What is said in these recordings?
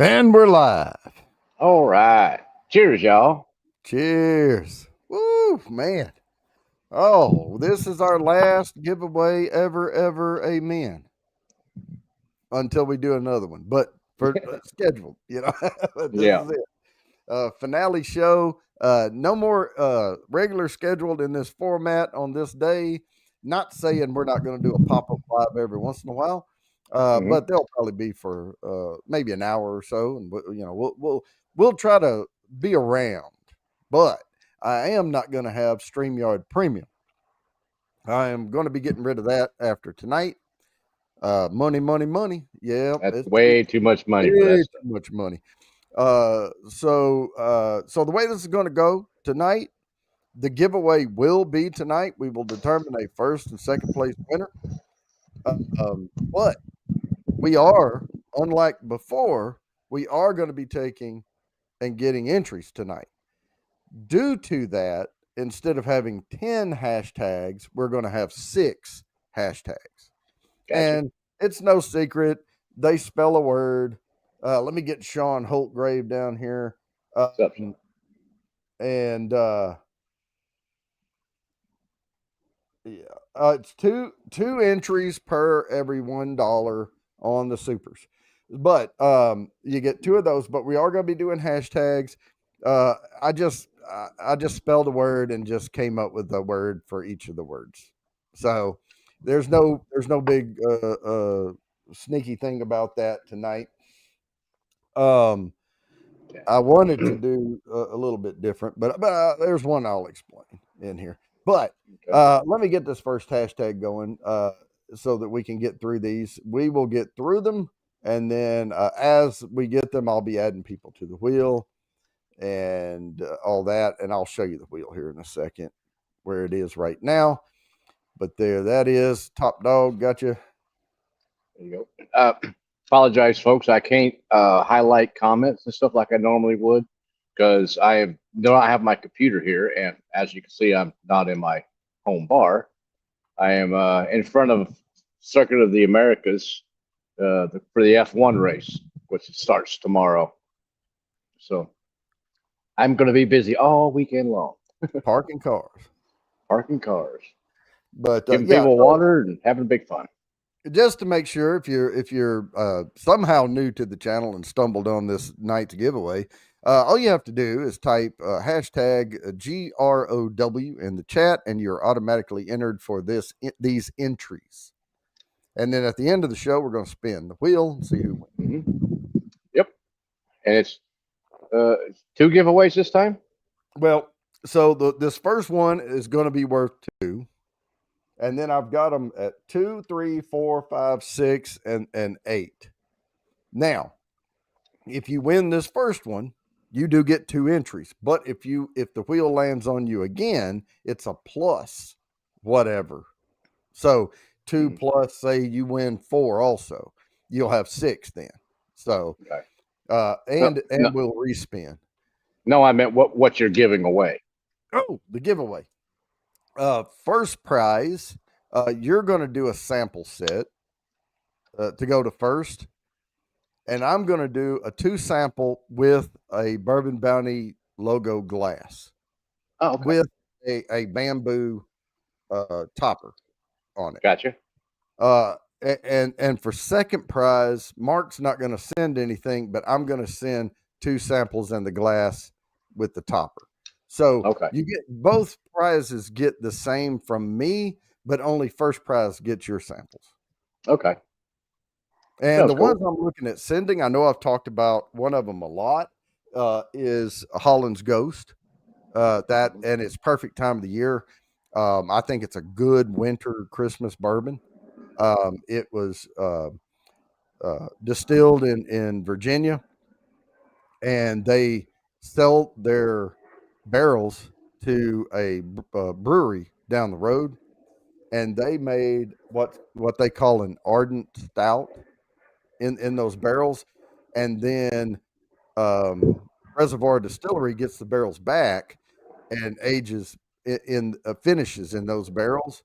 And we're live. All right. Cheers, y'all. Cheers. Woo, man. Oh, this is our last giveaway ever. Amen. Until we do another one, but for scheduled, this Yeah. is it. Finale show. No more regular scheduled in this format on this day. Not saying we're not going to do a pop up live every once in a while, hmm but they'll probably be for maybe an hour or so, and we'll try to be around. But I am not going to have Streamyard Premium. I am going to be getting rid of that after tonight. Money. Yeah, That's it's way too much money for way that too stuff. much money. So the way this is going to go tonight, the giveaway will be tonight. We will determine a first and second place winner. But we are, unlike before, we are going to be taking and getting entries tonight. Due to that, instead of having 10 hashtags, we're going to have 6 hashtags. Gotcha. And it's no secret, they spell a word. Let me get Sean Holtgrave down here. What's up, Sean? Um, and yeah, it's two entries per every $1 on the supers, but you get 2 of those. But we are going to be doing hashtags. Uh, I just spelled a word and just came up with a word for each of the words. So there's no big sneaky thing about that tonight. Um, I wanted to Okay. do a little bit different, but there's one I'll explain in here. But Okay. let me get this first hashtag going so that we can get through these. We will get through them, and then as we get them, I'll be adding people to the wheel and all that, and I'll show you the wheel here in a second where it is right now. But there, that is top dog. Gotcha. There you go. Apologize, folks. I can't highlight comments and stuff like I normally would because do not have my computer here, and as you can see, I'm not in my home bar. I am in front of Circuit of the Americas for the F1 race, which starts tomorrow. So I'm going to be busy all weekend long, Parking cars. parking cars, But giving yeah, people so water and having big fun. just to make sure, if you're somehow new to the channel and stumbled on this night's giveaway, all you have to do is type hashtag GROW in the chat, and you're automatically entered for these entries. And then at the end of the show, we're going to spin the wheel and see who wins. Yep, and it's uh, 2 giveaways this time. Well, so this first one is going to be worth 2, and then I've got them at 2, 3, 4, 5, 6, and 8. Now, if you win this first one, you do get 2 entries. But if the wheel lands on you again, it's a plus whatever. So 2 Mhm. plus, say you win 4 also, you'll have 6 then. So Okay. No, and no, we'll respin. no. I meant what you're giving away. Oh, the giveaway. First prize, you're going to do a sample set to go to first, and I'm going to do a 2 sample with a Bourbon Bounty logo glass Oh, okay. with a bamboo topper on it. Gotcha. Uh, and for second prize, Mark's not going to send anything, but I'm going to send 2 samples in the glass with the topper. So Okay. you get both prizes get the same from me, but only first prize gets your samples. Okay. And Sounds the ones cool. I'm looking at sending, I know I've talked about one of them a lot. Is Holland's Ghost. That and it's perfect time of the year. I think it's a good winter Christmas bourbon. It was distilled in Virginia, and they sell their barrels to a brewery down the road, and they made what they call an ardent stout in those barrels, and then Reservoir Distillery gets the barrels back and ages finishes in those barrels,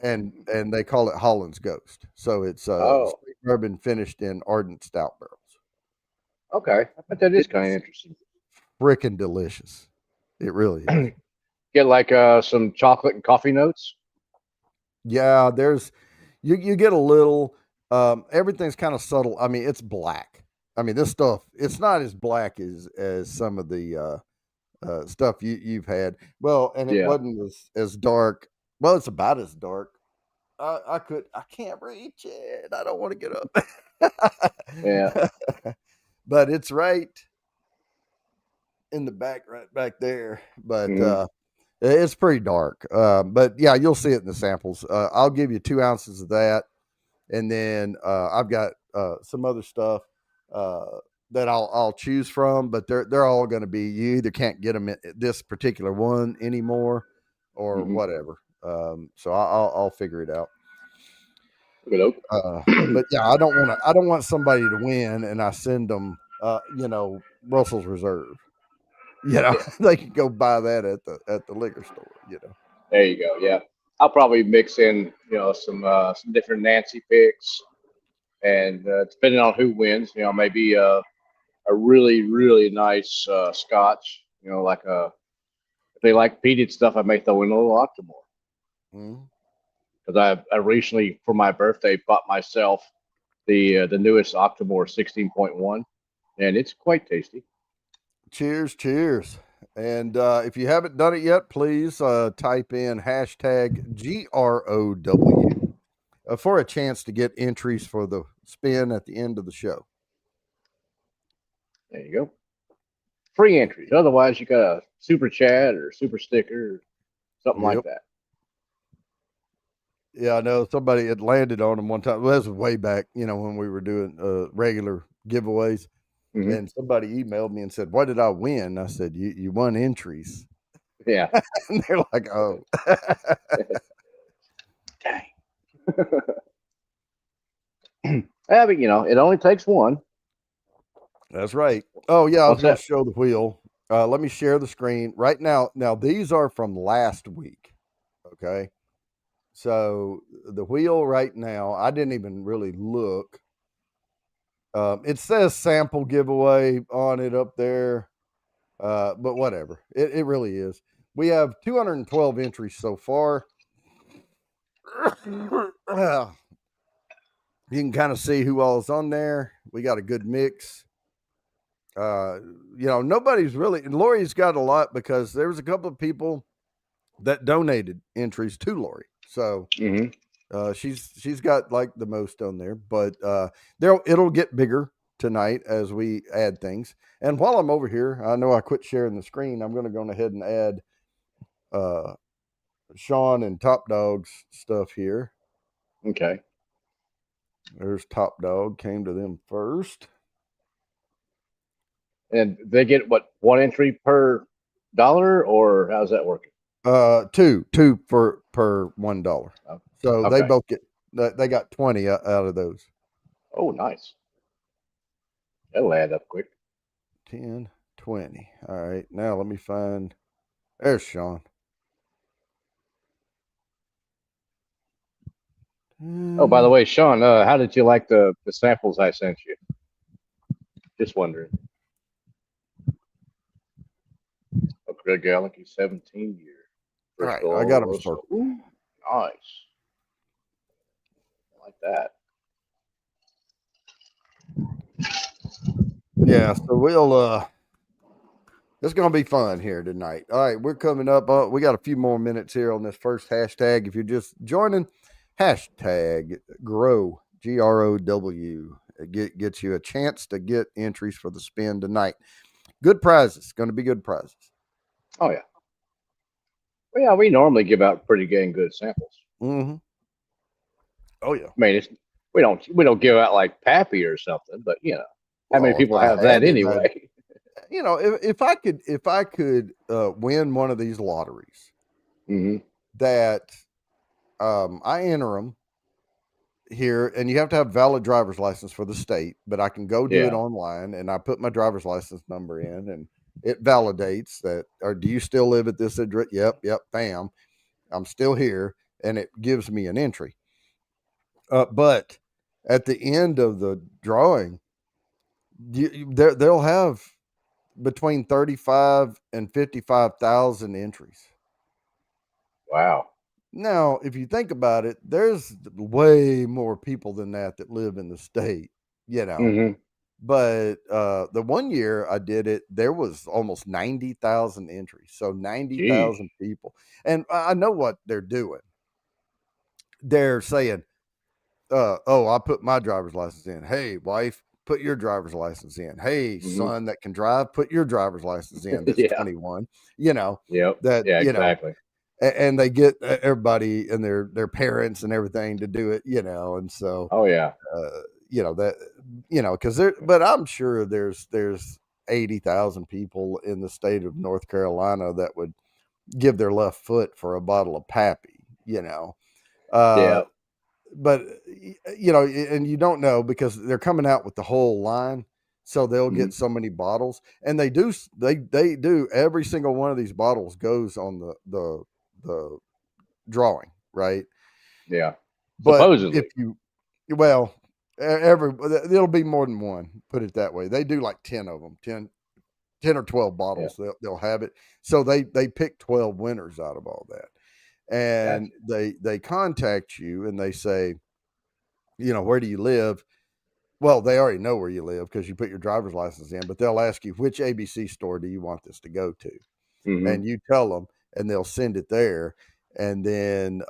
and they call it Holland's Ghost. So it's Oh, straight bourbon finished in ardent stout barrels. Okay, I bet that is kind of It's interesting. freaking delicious. It really is. Get like some chocolate and coffee notes. Yeah, there's you get a little everything's kind of subtle. I mean, it's black. I mean, this stuff it's not as black as some of the stuff you've had. Well, and it Yeah, wasn't as dark. Well, it's about as dark. I can't reach it. I don't want to get yeah. up. But it's right in the back, right back there. But Hmm. it's pretty dark. But yeah, you'll see it in the samples. I'll give you 2 ounces of that, and then I've got some other stuff uh, that I'll choose from. But they're all going to be, you either can't get them at this particular one anymore, or Hmm. whatever. So I'll figure it out. Good. But yeah, I don't want somebody to win and I send them, Russell's Reserve. Yeah, They can go buy that at the liquor store. there you go. Yeah, I'll probably mix in some different Nancy picks, and depending on who wins, maybe a really nice Scotch. Like if they like peated stuff, I may throw in a little Octomore Mhm. because I recently for my birthday bought myself the newest Octomore 16.1, and it's quite tasty. Cheers, cheers. And if you haven't done it yet, please type in hashtag GROW for a chance to get entries for the spin at the end of the show. There you go. Free entries. Otherwise, you got a super chat or super sticker or something like Yep. that. Yeah, I know somebody had landed on them one time. Well, this was way back, when we were doing regular giveaways. Hmm. And somebody emailed me and said, "What did I win?" I said, "You won entries." Yeah. And they're like, "Oh." Dang. Yeah, but it only takes one. That's right. Oh yeah, I was What's going to that? show the wheel. Let me share the screen right now. Now these are from last week. Okay, so the wheel right now, I didn't even really look. It says sample giveaway on it up there, but whatever. It really is. We have 212 entries so far. You can kind of see who all is on there. We got a good mix. Uh, nobody's really. And Lori's got a lot because there was a couple of people that donated entries to Lori. So Hmm. she's got like the most on there, but it'll get bigger tonight as we add things. And while I'm over here, I know I quit sharing the screen. I'm going to go ahead and add uh, Sean and Top Dog's stuff here. Okay. There's Top Dog, came to them first. And they get what, one entry per dollar, or how's that working? Two for per $1. Oh, So they okay. both get they got 20 out of those. Oh, nice. That'll add up quick. 10, 20. All right. Now let me find there's Sean. Oh, by the Mm, way, Sean, how did you like the samples I sent you? Just wondering. A Good Galaxy 17 year. all First right, I got them Oloroso. circled. Ooh, nice. I like that. Yeah, so we'll it's gonna be fun here tonight. All right, we're coming up. We got a few more minutes here on this first hashtag. If you're just joining, hashtag grow GROW. It gets you a chance to get entries for the spin tonight. Good prizes. Going to be good prizes. Oh yeah. Well, yeah, we normally give out pretty dang good samples. Mm-hmm. Oh yeah. I mean, we don't give out like Pappy or something, but how many Well, if people I have that had it, anyway? if I could win one of these lotteries Hmm. that I enter them here, and you have to have valid driver's license for the state, but I can go do it Yeah. online, and I put my driver's license number in, and it validates that. Or do you still live at this address? Yep. Bam, I'm still here, and it gives me an entry. But at the end of the drawing, they'll have between 35 and 55,000 entries. Wow. Now, if you think about it, there's way more people than that live in the state, you know. Mm-hmm. But the one year I did it, there was almost 90,000 entries. So 90,000 people. And I know what they're doing. They're saying, oh, I put my driver's license in. Hey, wife, put your driver's license in. Hey, son that can drive, put your driver's license in. That's 21. You know, Yep. that, Yeah, you know, exactly. and they get everybody and their parents and everything to do it, you know. And so, Oh yeah. you know, that, you know, because but I'm sure there's 80,000 people in the state of North Carolina that would give their left foot for a bottle of Pappy, you know. Yeah. But you know, and you don't know because they're coming out with the whole line, so they'll get so many bottles, and they do every single one of these bottles goes on the drawing, right? Yeah. But Supposedly. if you, well, it'll be more than one. Put it that way. They do like 10 of them, 10 or 12 bottles. They'll have it. So they pick 12 winners out of all that. And they contact you and they say, you know, where do you live? Well, they already know where you live because you put your driver's license in, but they'll ask you, which ABC store do you want this to go to? And you tell them and they'll send it there. And then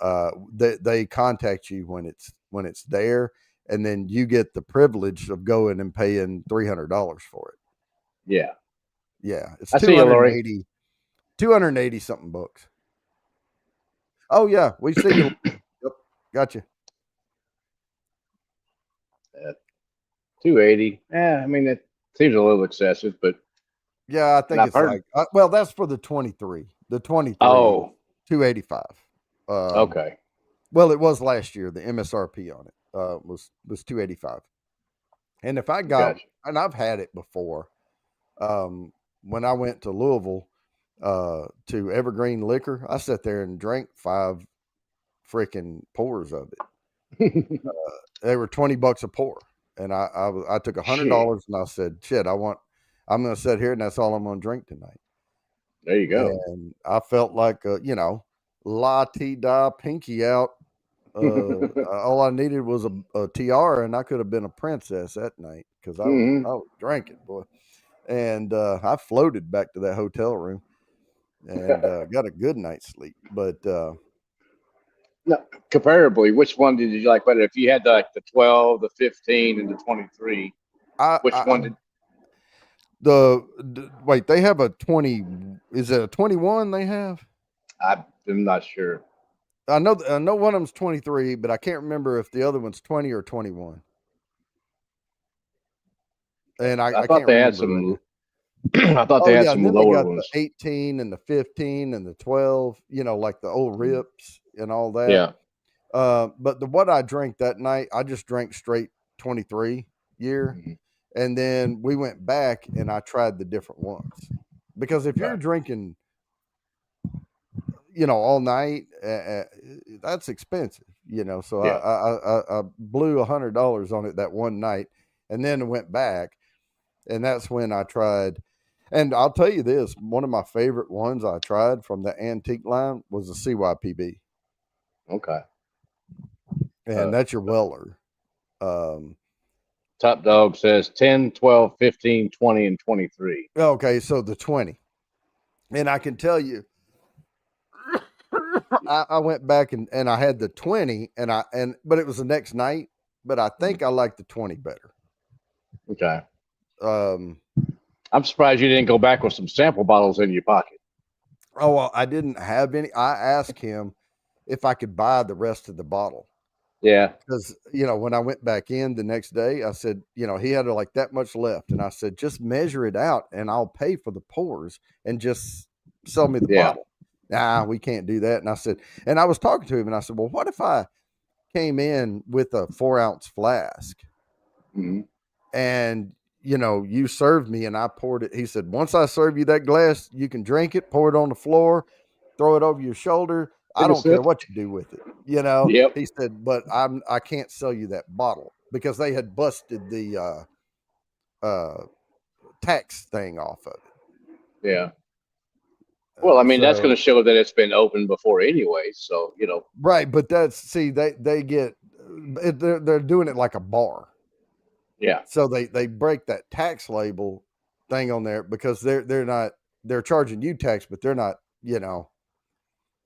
they contact you when it's there. And then you get the privilege of going and paying $300 for it. Yeah. Yeah. It's I see you, Lori. 280 something bucks. Oh yeah. We see you. Yep. Gotcha. 280. Yeah. I mean, it seems a little excessive, but yeah, I think it's like, well, that's for the 23. The 23. Oh, 285. Okay. Well, it was last year. The MSRP on it was 285. And if I got, and I've had it before, when I went to Louisville to Evergreen Liquor, I sat there and drank 5 freaking pours of it. They were $20 a pour, and I took $100 and I said, shit, I'm going to sit here and that's all I'm going to drink tonight. There you go. And I felt like, you know, la-ti-da, pinky out. All I needed was a tiara, and I could have been a princess that night because I was drinking, boy. And I floated back to that hotel room and got a good night's sleep. But no, comparably, which one did you like better? If you had like the 12, the 15, and the 23, which one did? Wait, they have a 20. Is it a 21 they have? I'm not sure. I know one of them's 23, but I can't remember if the other one's 20 or 21. And I thought they had some. I thought they had some lower ones. The 18 and the 15 and the 12. You know, like the old rips and all that. Yeah. But what I drank that night, I just drank straight 23 year. And then we went back and I tried the different ones. Because if you're drinking, you know, all night, that's expensive, you know. So I blew $100 on it that one night and then went back. And that's when I tried. And I'll tell you this, one of my favorite ones I tried from the antique line was the CYPB. Okay. And that's your Weller. Top Dog says 10, 12, 15, 20, and 23. Okay, so the 20. And I can tell you, I went back and I had the 20 but it was the next night, but I think I liked the 20 better. Okay. I'm surprised you didn't go back with some sample bottles in your pocket. Oh, well, I didn't have any. I asked him if I could buy the rest of the bottle. Yeah. Because, you know, when I went back in the next day, I said, you know, he had like that much left. And I said, just measure it out and I'll pay for the pours and just sell me the bottle. Nah, we can't do that. And I said, and I was talking to him and I said, well, what if I came in with a 4-ounce flask and, you know, you served me and I poured it. He said, once I serve you that glass, you can drink it, pour it on the floor, throw it over your shoulder. I don't care what you do with it, you know. He said, but I can't sell you that bottle because they had busted the tax thing off of it. Yeah. Well, I mean, that's going So to show that it's been open before anyway. So, right, but they get they're doing it like a bar. Yeah. So they break that tax label thing on there because they're charging you tax, but they're not,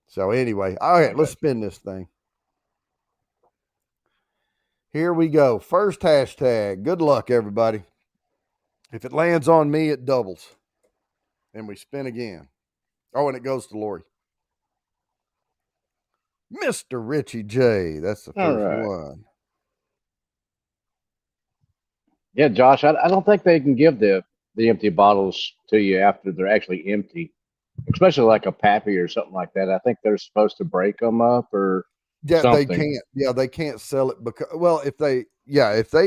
So anyway, all right, let's spin this thing. Here we go. First hashtag. Good luck, everybody. If it lands on me, it doubles. And we spin again. Oh, and it goes to Lori. Mr. Richie J. That's the first one. Yeah, Josh, I don't think they can give the empty bottles to you after they're actually empty, especially like a Pappy or something like that. I think they're supposed to break them up or something. They can't. Yeah, they can't sell it because, well, if they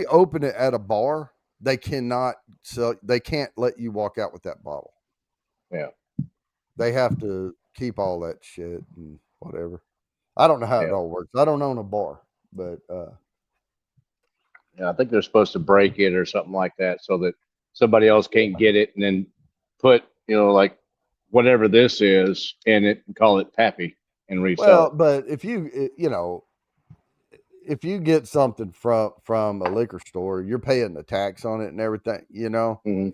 open it at a bar, they cannot sell. They can't let you walk out with that bottle. Yeah, they have to keep all that shit and whatever. I don't know how it all works. I don't own a bar, but yeah, I think they're supposed to break it or something like that so that somebody else can't get it and then put, like whatever this is in it and call it Pappy and resell it. But if if you get something from a liquor store, you're paying the tax on it and everything, Mm-hmm.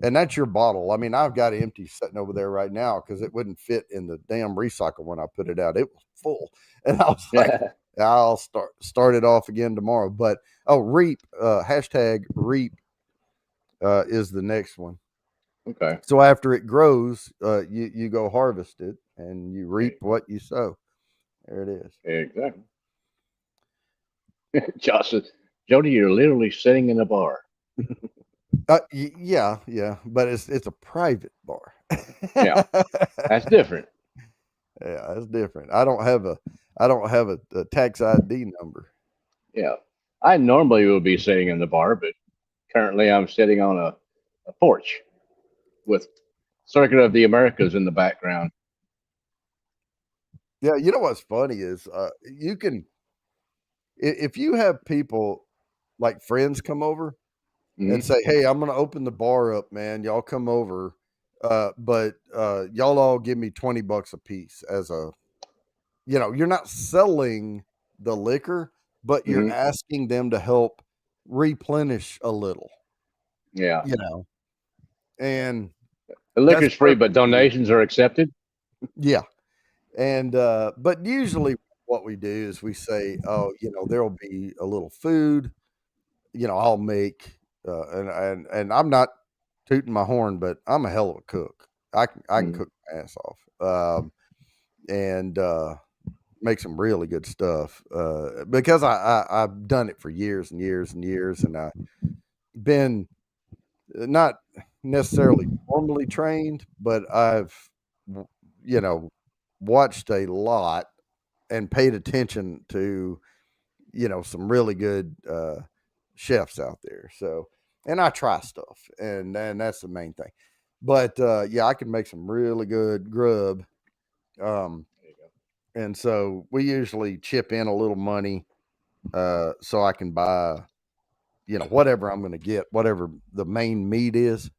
And that's your bottle. I mean, I've got it empty sitting over there right now because it wouldn't fit in the damn recycle when I put it out. It was full, and I was like, I'll start it off again tomorrow. But Reap hashtag Reap is the next one. Okay. So after it grows, you go harvest it and you reap what you sow. There it is. Exactly. Josh, Jody, you're literally sitting in a bar. Yeah, but it's a private bar. Yeah, that's different. Yeah, that's different. I don't have a tax ID number. Yeah, I normally would be sitting in the bar, but currently I'm sitting on a porch with Circuit of the Americas in the background. Yeah, you know what's funny is you can, if you have people like friends come over and say, "Hey, I'm going to open the bar up, man. Y'all come over, but y'all all give me $20 a piece as a, you're not selling the liquor, but you're asking them to help replenish a little." Yeah, and the liquor's free, but donations are accepted. Yeah, and but usually what we do is we say, "Oh, there'll be a little food. I'll make." And I'm not tooting my horn, but I'm a hell of a cook. I can cook my ass off, and make some really good stuff because I've done it for years and years and years, and I've been not necessarily formally trained, but I've watched a lot and paid attention to some really good chefs out there. So, and I try stuff, and that's the main thing. But yeah, I can make some really good grub. And so we usually chip in a little money so I can buy whatever I'm going to get, whatever the main meat is.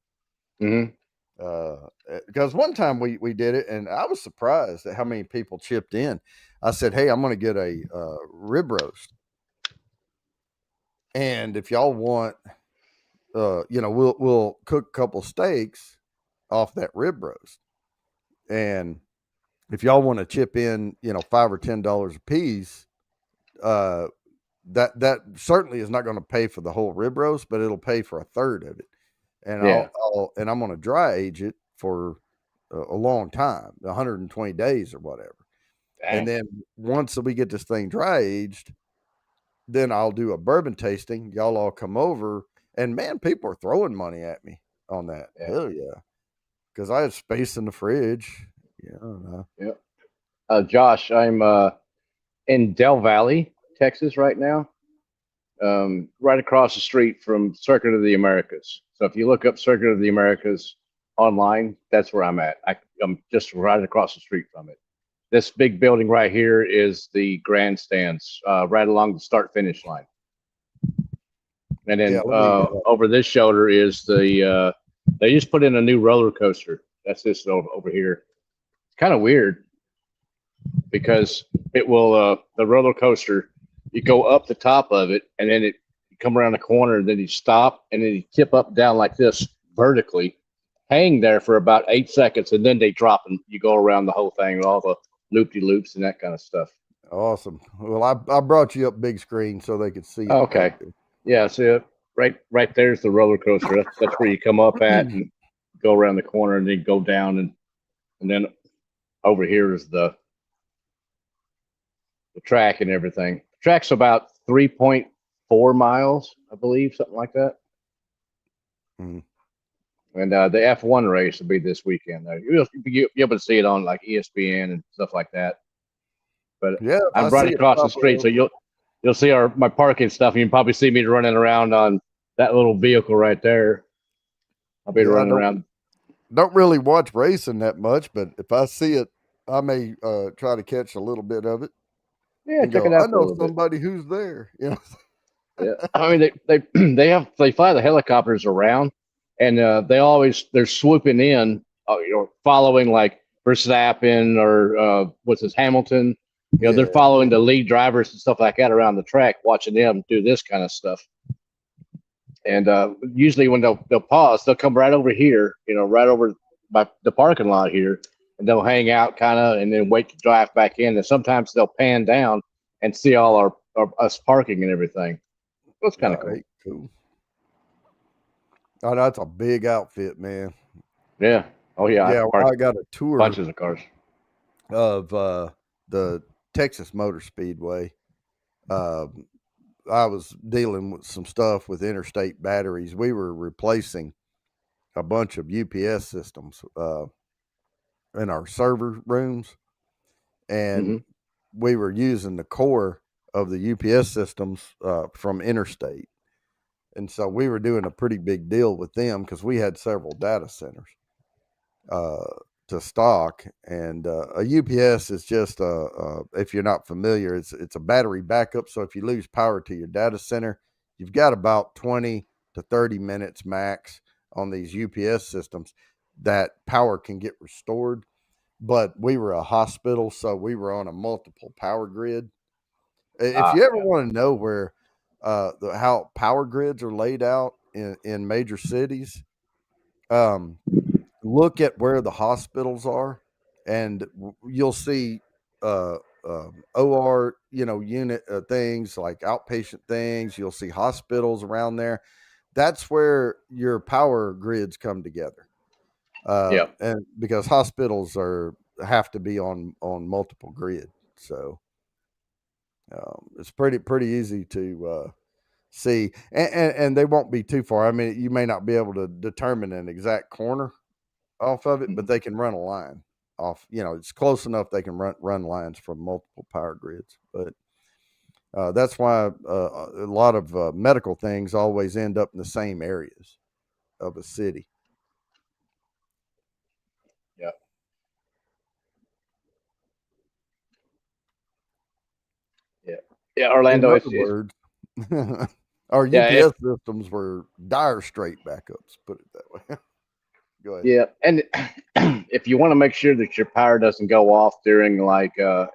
Because one time we did it, and I was surprised at how many people chipped in. I said, "Hey, I'm going to get a rib roast, and if y'all want, we'll cook a couple steaks off that rib roast, and if y'all want to chip in, $5 or $10 a piece, that certainly is not going to pay for the whole rib roast, but it'll pay for a third of it, and I'm going to dry age it for a long time, 120 days or whatever." Dang. And then once we get this thing dry aged, then I'll do a bourbon tasting. Y'all all come over, and man, people are throwing money at me on that. Yeah. Hell yeah, because I have space in the fridge. Yeah. Josh, I'm in Del Valley, Texas, right now. Right across the street from Circuit of the Americas. So if you look up Circuit of the Americas online, that's where I'm at. I'm just right across the street from it. This big building right here is the grandstands, right along the start-finish line. And then Yeah, let me. over this shoulder is they just put in a new roller coaster. That's this over here. It's kind of weird because it will the roller coaster. You go up the top of it, and then you come around the corner, and then you stop, and then you tip up down like this vertically, hang there for about 8 seconds, and then they drop, and you go around the whole thing with all the loop de loops and that kind of stuff. Awesome. Well, I brought you up big screen so they could see it. Okay, yeah, see, right there's the roller coaster. That's where you come up at and go around the corner, and then go down, and then over here is the track and everything. The track's about 3.4 miles, I believe, something like that. Mhm. And the F1 race will be this weekend. You'll be able to see it on like ESPN and stuff like that. But Yeah, I'm I right see it across the pop street, up. so you'll see my parking stuff. You can probably see me running around on that little vehicle right there. I'll be Yeah, I running around. don't really watch racing that much, but if I see it, I may try to catch a little bit of it Yeah, and check go, it I out for a know little bit. somebody who's there. You know. Yeah, I mean they fly the helicopters around, and they're swooping in, following like Verstappen or what's his Hamilton. They're Yeah. following the lead drivers and stuff like that around the track, watching them do this kind of stuff. And usually when they'll pause, they'll come right over here, right over by the parking lot here, and they'll hang out kind of, and then wait to drive back in. And sometimes they'll pan down and see all our us parking and everything. That's kind of cool. Right, cool. Oh, that's a big outfit, man. Yeah. Oh yeah. I Yeah, parked I got a tour bunches of cars. of the Texas Motor Speedway. Um, I was dealing with some stuff with interstate batteries. We were replacing a bunch of UPS systems in our server rooms, and Hmm. we were using the core of the UPS systems from interstate. And so we were doing a pretty big deal with them because we had several data centers uh, to stock. And a UPS is just if you're not familiar, it's a battery backup. So if you lose power to your data center, you've got about 20 to 30 minutes max on these UPS systems that power can get restored. But we were a hospital, so we were on a multiple power grid. If you ever Yeah. want to know where how power grids are laid out in major cities, um, look at where the hospitals are, and you'll see uh, OR, unit things like outpatient things. You'll see hospitals around there. That's where your power grids come together, Yeah. and because hospitals have to be on multiple grid, so it's pretty easy to see, and they won't be too far. I mean, you may not be able to determine an exact corner off of it, but Mhm. they can run a line off. It's close enough they can run lines from multiple power grids. But that's why a lot of medical things always end up in the same areas of a city. Yeah. Yeah. Yeah. In Orlando, other it's words, our yeah. If UPS systems were dire straight backups. Put it that way. Go ahead. yeah, and if you want to make sure that your power doesn't go off during like a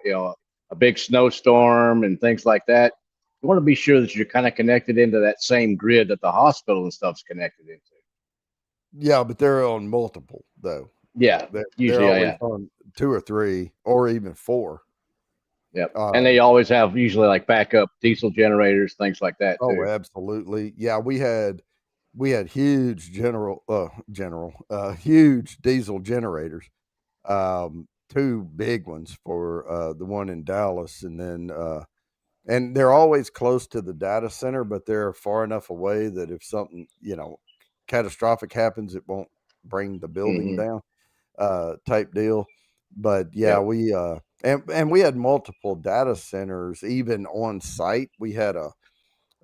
big snowstorm and things like that, you want to be sure that you're kind of connected into that same grid that the hospital and stuff's connected into. Yeah, but they're on multiple though. Yeah. They're Usually, always yeah. on two or three or even four. Yep. And they Um, always have usually like backup diesel generators, things like that oh, too. absolutely. Yeah, we had huge huge diesel generators. Two big ones for the one in Dallas, and then and they're always close to the data center, but they're far enough away that if something catastrophic happens, it won't bring the building Hmm. down. Type deal. But yeah, Yep. we and we had multiple data centers even on site. We had a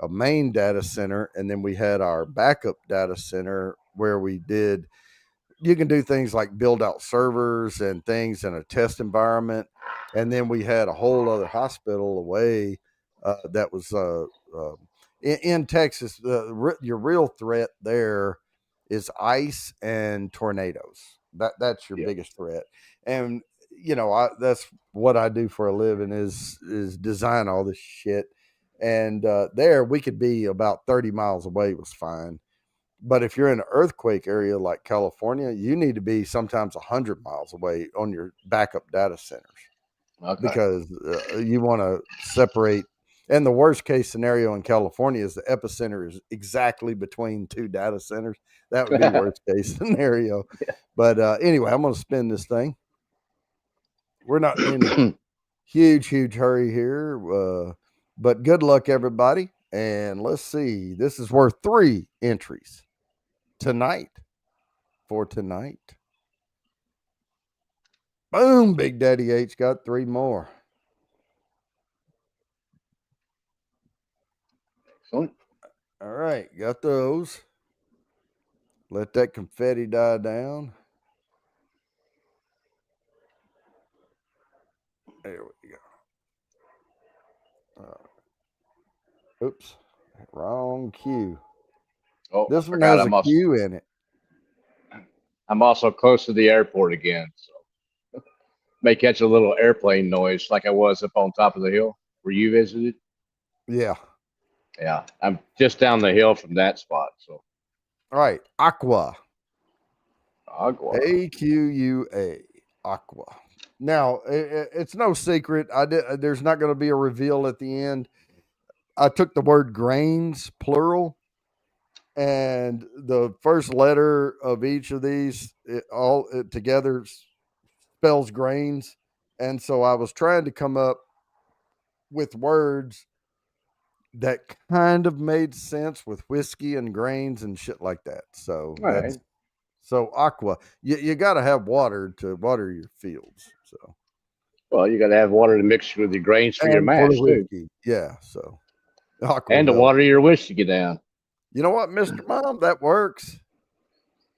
main data center, and then we had our backup data center where you can do things like build out servers and things in a test environment. And then we had a whole other hospital away that was in Texas, your real threat there is ice and tornadoes. That's your Yeah. biggest threat. And that's what I do for a living is design all this shit. And there we could be about 30 miles away was fine. But if you're in an earthquake area like California, you need to be sometimes 100 miles away on your backup data centers Okay. because you want to separate. And the worst case scenario in California is the epicenter is exactly between two data centers. That would be worst case scenario. But anyway, I'm going to spin this thing. We're not in any huge hurry here, but good luck, everybody. And let's see. This is worth 3 entries tonight. For tonight. Boom, Big Daddy H got 3 more. Excellent. All right, got those. Let that confetti die down. There we go. Oops, wrong cue. Oh, This one has a cue in it. I'm also close to the airport again, so may catch a little airplane noise like I was up on top of the hill where you visited. Yeah. Yeah, I'm just down the hill from that spot. So, all right, Aqua. Agua. AQUA. Aqua. Now, it's no secret. There's not going to be a reveal at the end. I took the word grains, plural, and the first letter of each of these all together spells grains. And so I was trying to come up with words that kind of made sense with whiskey and grains and shit like that. So All that's right. so aqua. You got to have water to water your fields. So Well, you got to have water to mix with your grains for your and for the mash too, whiskey, yeah. So aqua and to velvet. water your whiskey down. You know what, Mister Mom? That works.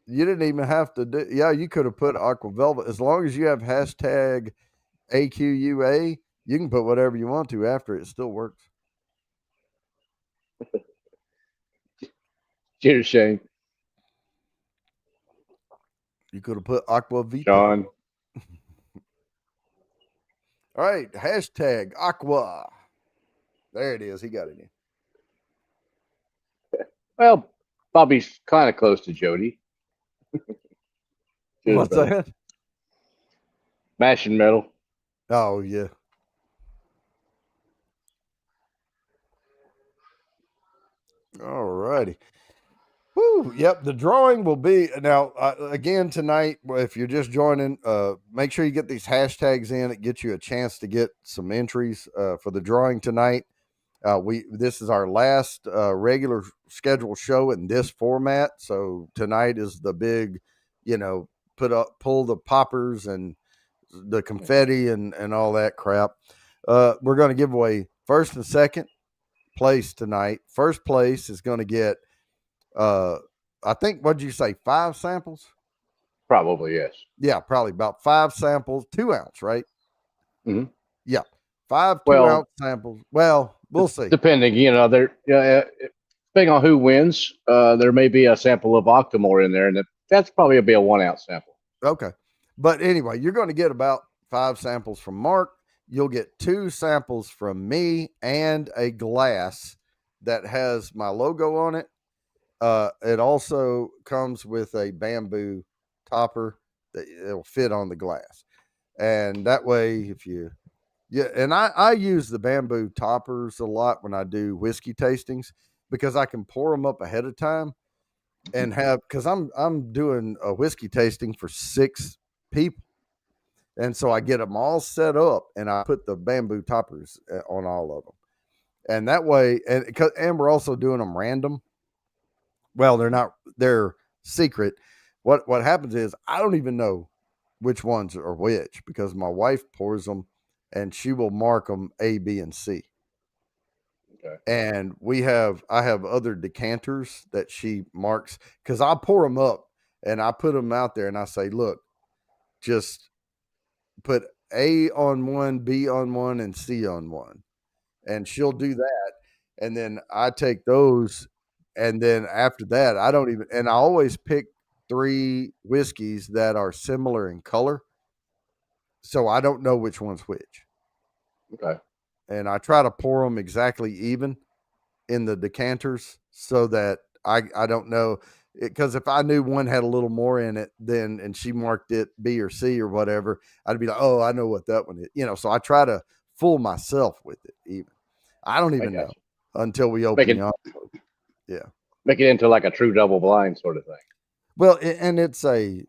You didn't even have to do. Yeah, you could have put aqua velvet as long as you have hashtag AQUA. You can put whatever you want to after it still works. Cheers, Shane. You could have put aqua vita. Sean. All right, hashtag aqua. There it is. He got it in. Well, Bobby's kind of close to Jody. What's that? Mashing metal. Oh yeah. All righty. Woo, yep, the drawing will be now again tonight. If you're just joining, make sure you get these hashtags in. It gets you a chance to get some entries for the drawing tonight. This is our last regular scheduled show in this format. So tonight is the big, pull the poppers and the confetti and all that crap. We're going to give away first and second place tonight. First place is going to get I think, what'd you say, 5 samples? Probably, yes. Yeah, probably about 5 samples, 2 ounce, right? Mm-hmm. Yeah, 5 2-ounce samples. Well, we'll see. Depending, depending on who wins, there may be a sample of Octomore in there, and that's probably going to be a 1 ounce sample. Okay. But anyway, you're going to get about 5 samples from Mark. You'll get 2 samples from me and a glass that has my logo on it. It also comes with a bamboo topper that it'll fit on the glass. And that way, and I use the bamboo toppers a lot when I do whiskey tastings because I can pour them up ahead of time and because I'm doing a whiskey tasting for 6 people. And so I get them all set up and I put the bamboo toppers on all of them. And that way, and we're also doing them random. Well, they're secret. What happens is I don't even know which ones are which because my wife pours them and she will mark them A, B, and C. Okay. And I have other decanters that she marks because I pour them up and I put them out there and I say, look, just put A on one, B on one, and C on one. And she'll do that. and then I take those, and then after that, I don't even. And I always pick 3 whiskeys that are similar in color, so I don't know which one's which. Okay. And I try to pour them exactly even in the decanters so that I don't know, because if I knew one had a little more in it, then and she marked it B or C or whatever, I'd be like, oh, I know what that one is. So I try to fool myself with it. Even I don't I even got know you. until we Make open the it envelope. Yeah. make it into like a true double blind sort of thing. Well, and it's I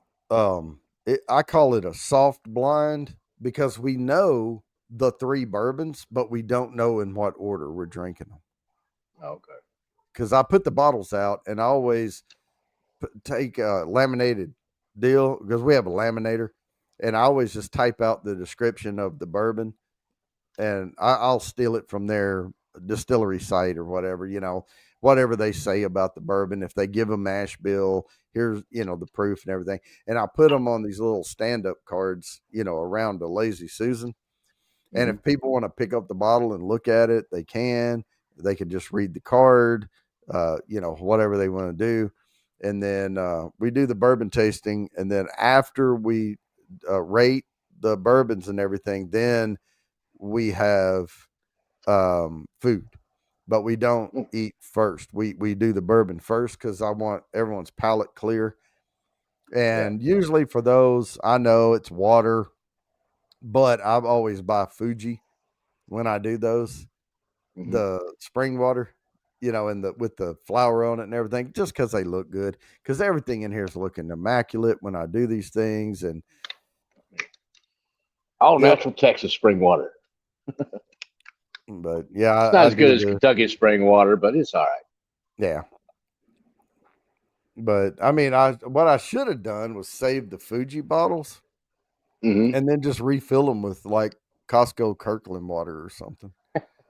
call it a soft blind because we know the 3 bourbons, but we don't know in what order we're drinking them. Okay. Because I put the bottles out, and I always take a laminated deal because we have a laminator, and I always just type out the description of the bourbon, and I'll steal it from their distillery site or whatever, whatever they say about the bourbon. If they give a mash bill, here's, the proof and everything. And I put them on these little stand-up cards, around the Lazy Susan. And Mhm. if people want to pick up the bottle and look at it, they can. They can just read the card, whatever they want to do. And then we do the bourbon tasting. And then after we rate the bourbons and everything, then we have food. But we don't Mm. eat first. We do the bourbon first because I want everyone's palate clear. Yeah. And usually for those, I know it's water, but I always buy Fuji when I do those, Mhm. the spring water, and with the flour on it and everything, just because they look good. Because everything in here is looking immaculate when I do these things. And All yep, natural Texas spring water. but yeah, It's not I as good do as Kentucky spring water, but it's all right. yeah. But I mean, what I should have done was save the Fuji bottles Hmm. and then just refill them with like Costco Kirkland water or something.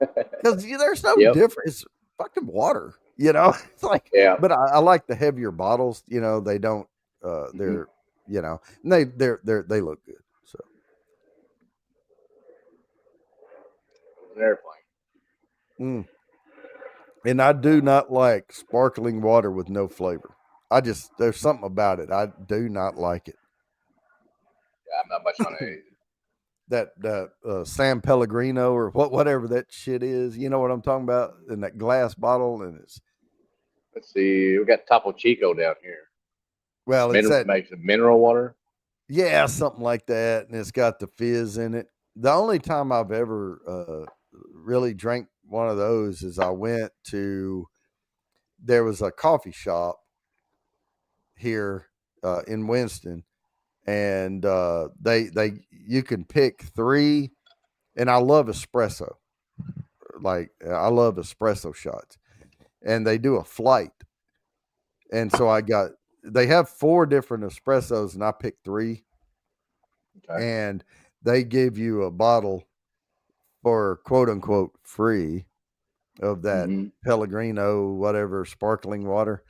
Because there's no Yep. difference. It's fucking water, It's like, Yeah. but I like the heavier bottles. They don't. Hmm. They're, and they look good. So An airplane. mm. And I do not like sparkling water with no flavor. There's something about it. I do not like it. Yeah, I'm not much on it. That San Pellegrino or whatever that shit is. You know what I'm talking about? In that glass bottle, and it's Let's see. We got Topo Chico down here. well, it's that Makes it mineral water. yeah, something like that, and it's got the fizz in it. The only time I've ever really drank one of those is I went to there was a coffee shop here in Winston, and they you can pick 3, and I love espresso. Like I love espresso shots, and they do a flight, and so they have 4 different espressos, and I picked 3, Okay. and they give you a bottle for quote unquote free of that Hmm. Pellegrino, whatever, sparkling water.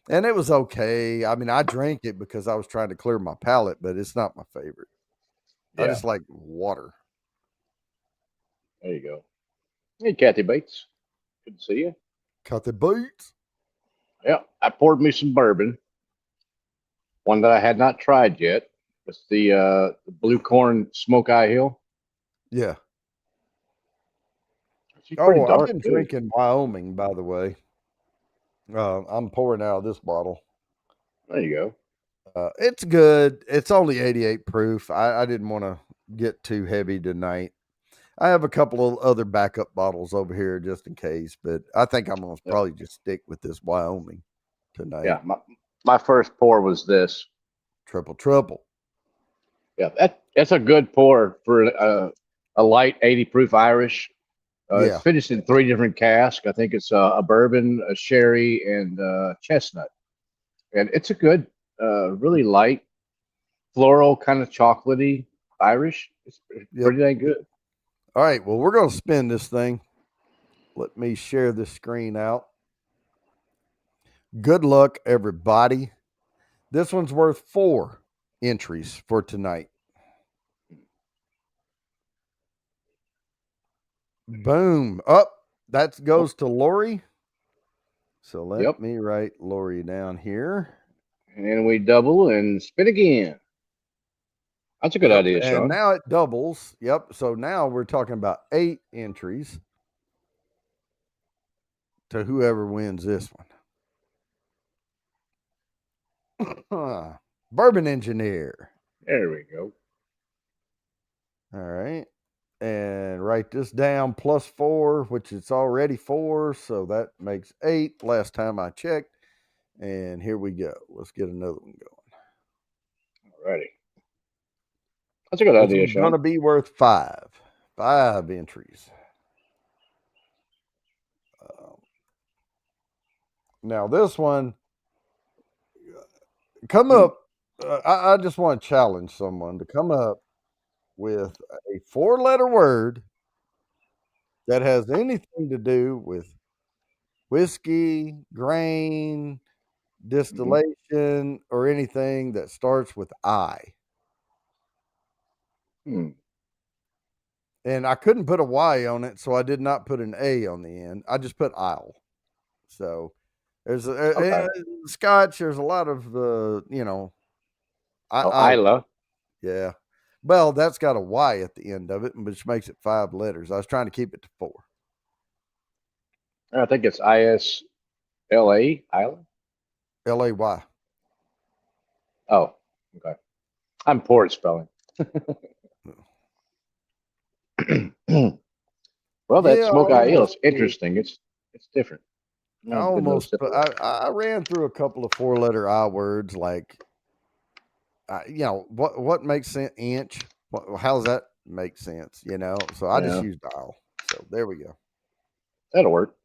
And it was okay. I mean, I drank it because I was trying to clear my palate, but it's not my favorite. I Yeah. just like water. There you go. Hey, Kathy Bates. Good to see you. Cut the beats. Yeah. I poured me some bourbon. One that I had not tried yet. It's the Blue Corn Smoke Eye Hill. Yeah. She's pretty Oh, I've dark been too. drinking Wyoming, by the way. I'm pouring out of this bottle. There you go. It's good. It's only 88 proof. I didn't want to get too heavy tonight. I have a couple of other backup bottles over here just in case, but I think I'm going to Yeah. probably just stick with this Wyoming tonight. Yeah. My first pour was this. Triple, triple. Yeah. That's a good pour for a light 80 proof Irish. It's Yeah. finished in 3 different casks. I think it's a bourbon, a sherry, and chestnut. And it's a good, really light, floral, kind of chocolatey Irish. It's Yep. pretty dang good. All right. Well, we're going to spin this thing. Let me share the screen out. Good luck, everybody. This one's worth 4 entries for tonight. Boom. Up. that goes to Lori. So let Yep. me write Lori down here. And then we double and spin again. That's a good idea, And Sean. now it doubles. Yep. So now we're talking about 8 entries to whoever wins this one. Bourbon Engineer. There we go. All right. And write this down +4, which it's already 4. So that makes 8 last time I checked. And here we go. Let's get another one going. Alrighty. That's a good idea, It's Sean. going to be worth 5. 5 entries. Now this one, come up. I just want to challenge someone to come up with a 4-letter word that has anything to do with whiskey, grain, distillation, or anything that starts with I. And I couldn't put a Y on it, so I did not put an A on the end. I just put Isle. So there's Scotch. There's a lot of Isla. Yeah. Well, that's got a Y at the end of it, which makes it 5 letters. I was trying to keep it to 4. I think it's ISLA. Isla. LAY. Oh, okay. I'm poor at spelling. Well, that smoke ale is interesting. It's different. I ran through a couple of 4-letter I words like, what makes sense? Inch. How does that make sense? So I just used dial. So there we go. That'll work.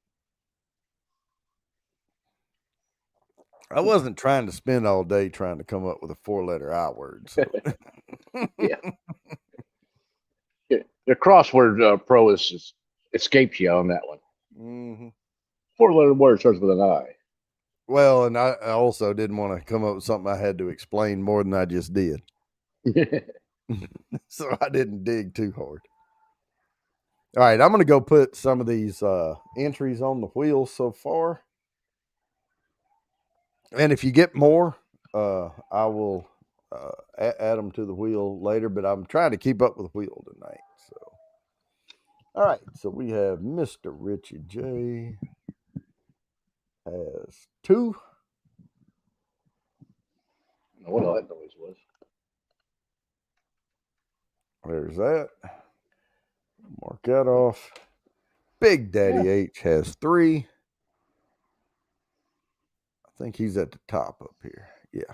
I wasn't trying to spend all day trying to come up with a 4-letter I word. So. Yeah. The crossword pro is escaped you on that one. Mm-hmm. 4-letter word starts with an I. Well, and I also didn't want to come up with something I had to explain more than I just did. So I didn't dig too hard. All right, I'm going to go put some of these entries on the wheel so far. And if you get more, I will add them to the wheel later, but I'm trying to keep up with the wheel tonight. So, all right, so we have Mr. Richie J has 2. I don't know what that noise was. There's that. Mark that off. Big Daddy H has 3. I think he's at the top up here. Yeah.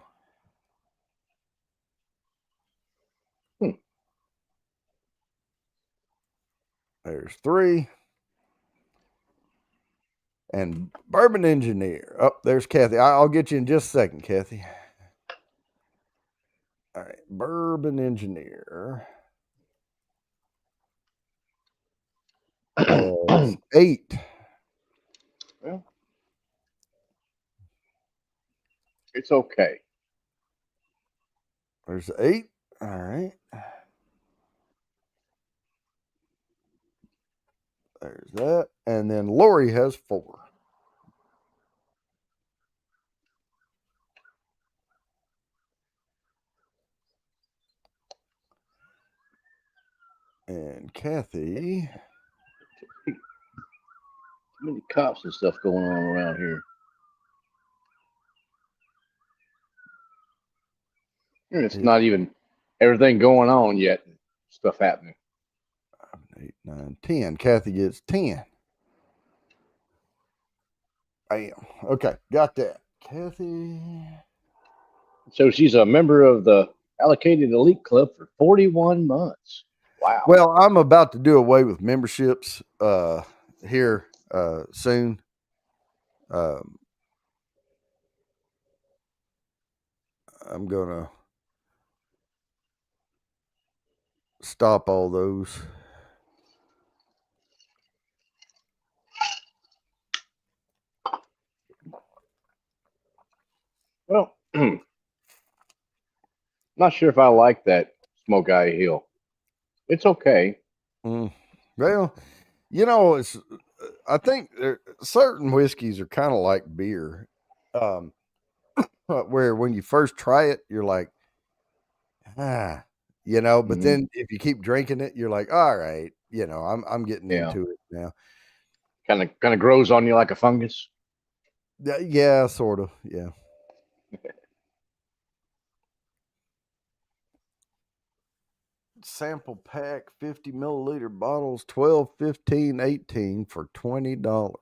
There's 3. And Bourbon Engineer. Oh, there's Kathy. I'll get you in just a second, Kathy. All right. Bourbon Engineer. 8. Well, it's okay. There's 8. All right. There's that. And then Lori has 4. And Kathy. Too many cops and stuff going on around here. It's not even everything going on yet. Stuff happening. 7, 8, 9, 10. Kathy gets 10. Bam. Okay, got that. Kathy. So she's a member of the Allocated Elite Club for 41 months. Wow. Well, I'm about to do away with memberships here soon. I'm going to stop all those. Well, not sure if I like that Smoke Eye Hill. It's okay. Well, it's I think certain whiskeys are kind of like beer, where when you first try it, you're like, ah, but Mhm. then if you keep drinking it, you're like, all right, I'm getting Yeah. into it now. Kind of grows on you like a fungus. Yeah, sort of. Yeah. Sample pack 50 milliliter bottles 12, 15, 18 for $20.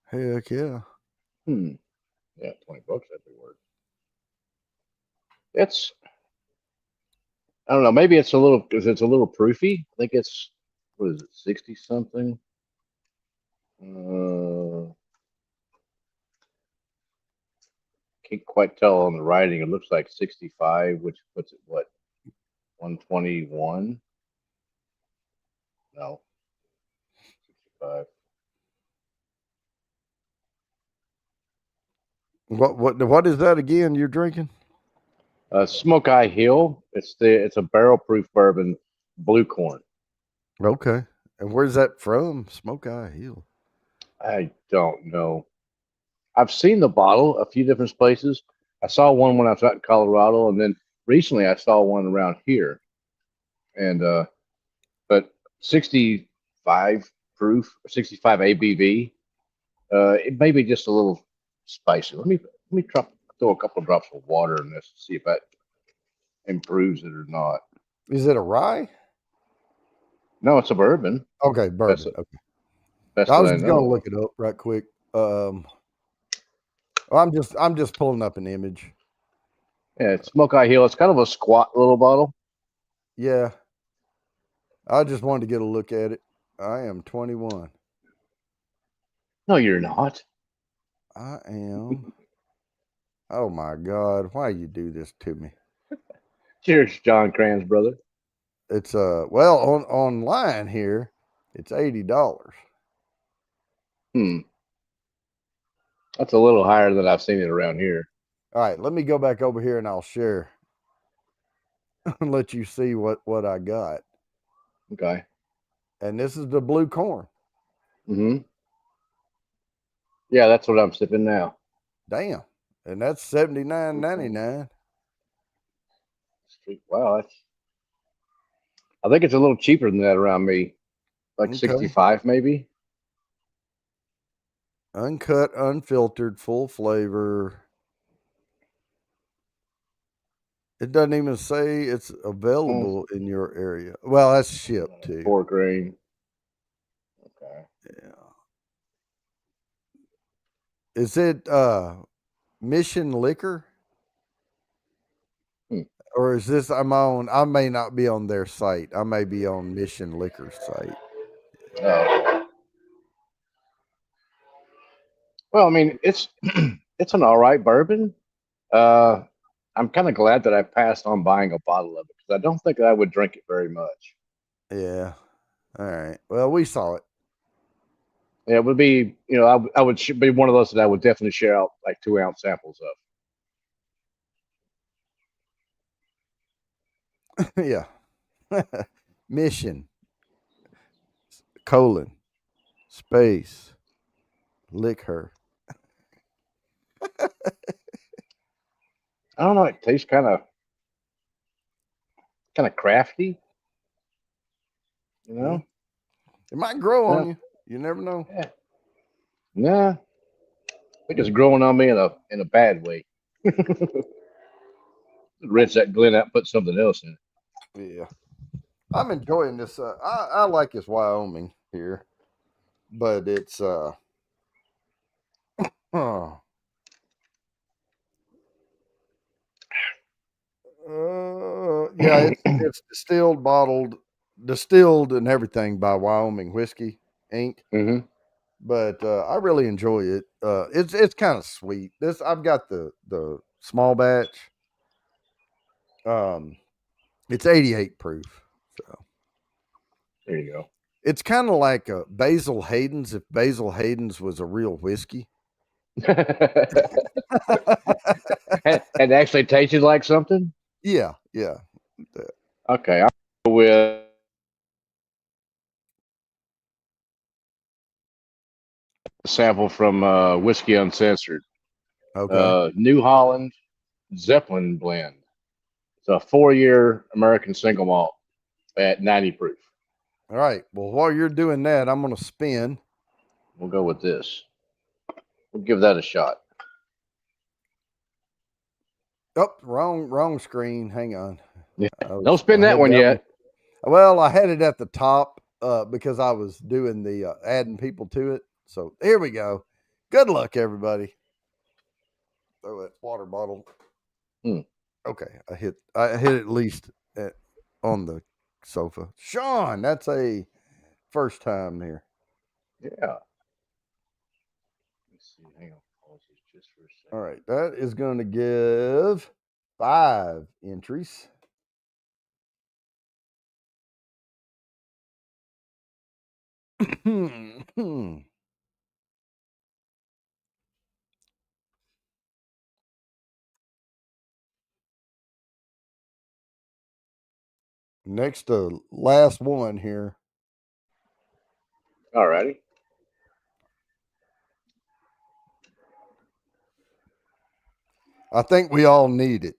Heck yeah. Yeah, $20 that'd be worth. It's I don't know. Maybe it's a little because it's a little proofy. I think it's what is it, 60 something? Can't quite tell on the writing. It looks like 65, which puts it what 121? No, 65. What is that again you're drinking? Smoke Eye Hill. It's a barrel proof bourbon, blue corn. Okay. And where's that from? Smoke Eye Hill. I don't know. I've seen the bottle a few different places. I saw one when I was out in Colorado, and then recently I saw one around here. And but 65 proof, 65 ABV. It may be just a little spicy. Let me throw a couple of drops of water in this to see if that improves it or not. Is it a rye? No, it's a bourbon. Okay, bourbon. Best, Okay. best I that was I just gonna know. look it up right quick. I'm just pulling up an image. Yeah, it's Smoke Eye Hill. It's kind of a squat little bottle. Yeah. I just wanted to get a look at it. I am 21. No, you're not. I am. Oh my God. Why you do this to me? Cheers, John Cran's brother. It's well online here, it's $80. That's a little higher than I've seen it around here. All right, let me go back over here and I'll share and let you see what I got. Okay. And this is the blue corn. Mm-hmm. Yeah, that's what I'm sipping now. Damn. And that's $79.99. Wow, I think it's a little cheaper than that around me, like Okay. 65 maybe. Uncut, unfiltered, full flavor. It doesn't even say it's available in your area. Well, that's shipped too. 4 grain. Okay. Yeah. Is it Mission Liquor? Or is this I may not be on their site. I may be on Mission Liquor's site. Well, I mean, it's it's an all right bourbon. I'm kind of glad that I passed on buying a bottle of it because I don't think I would drink it very much. Yeah. All right. Well, we saw it. Yeah, it would be, I would be one of those that I would definitely share out like 2 ounce samples of. Yeah. Mission space liquor. I don't know. It tastes kind of crafty. You know? It might grow on you. You never know. Yeah. Nah. I think it's growing on me in a bad way. Rinse that Glen out, put something else in it. Yeah. I'm enjoying this. I like this Wyoming here, but it's oh. Yeah, it's distilled and everything by Wyoming Whiskey Inc. Mm-hmm. But I really enjoy it. It's kind of sweet. This I've got the small batch. It's 88 proof. So There you go. it's kind of like Basil Hayden's if Basil Hayden's was a real whiskey. And actually tasted like something? Yeah, yeah. Okay, I'll go with sample from Whiskey Uncensored. Okay. New Holland Zeppelin blend. It's a 4-year American single malt at 90 proof. All right. Well, while you're doing that, I'm going to spin. We'll go with this. We'll give that a shot. Oh, wrong screen. Hang on. Yeah. Don't spin that one yet. Well, I had it at the top because I was doing the adding people to it. So here we go. Good luck, everybody. Throw that water bottle. Okay, I hit at least on the sofa. Sean, that's a first time here. Yeah. Let's see. Hang on. Pause this just for a second. All right, that is going to give 5 entries. Next to last one here. All righty. I think we all need it.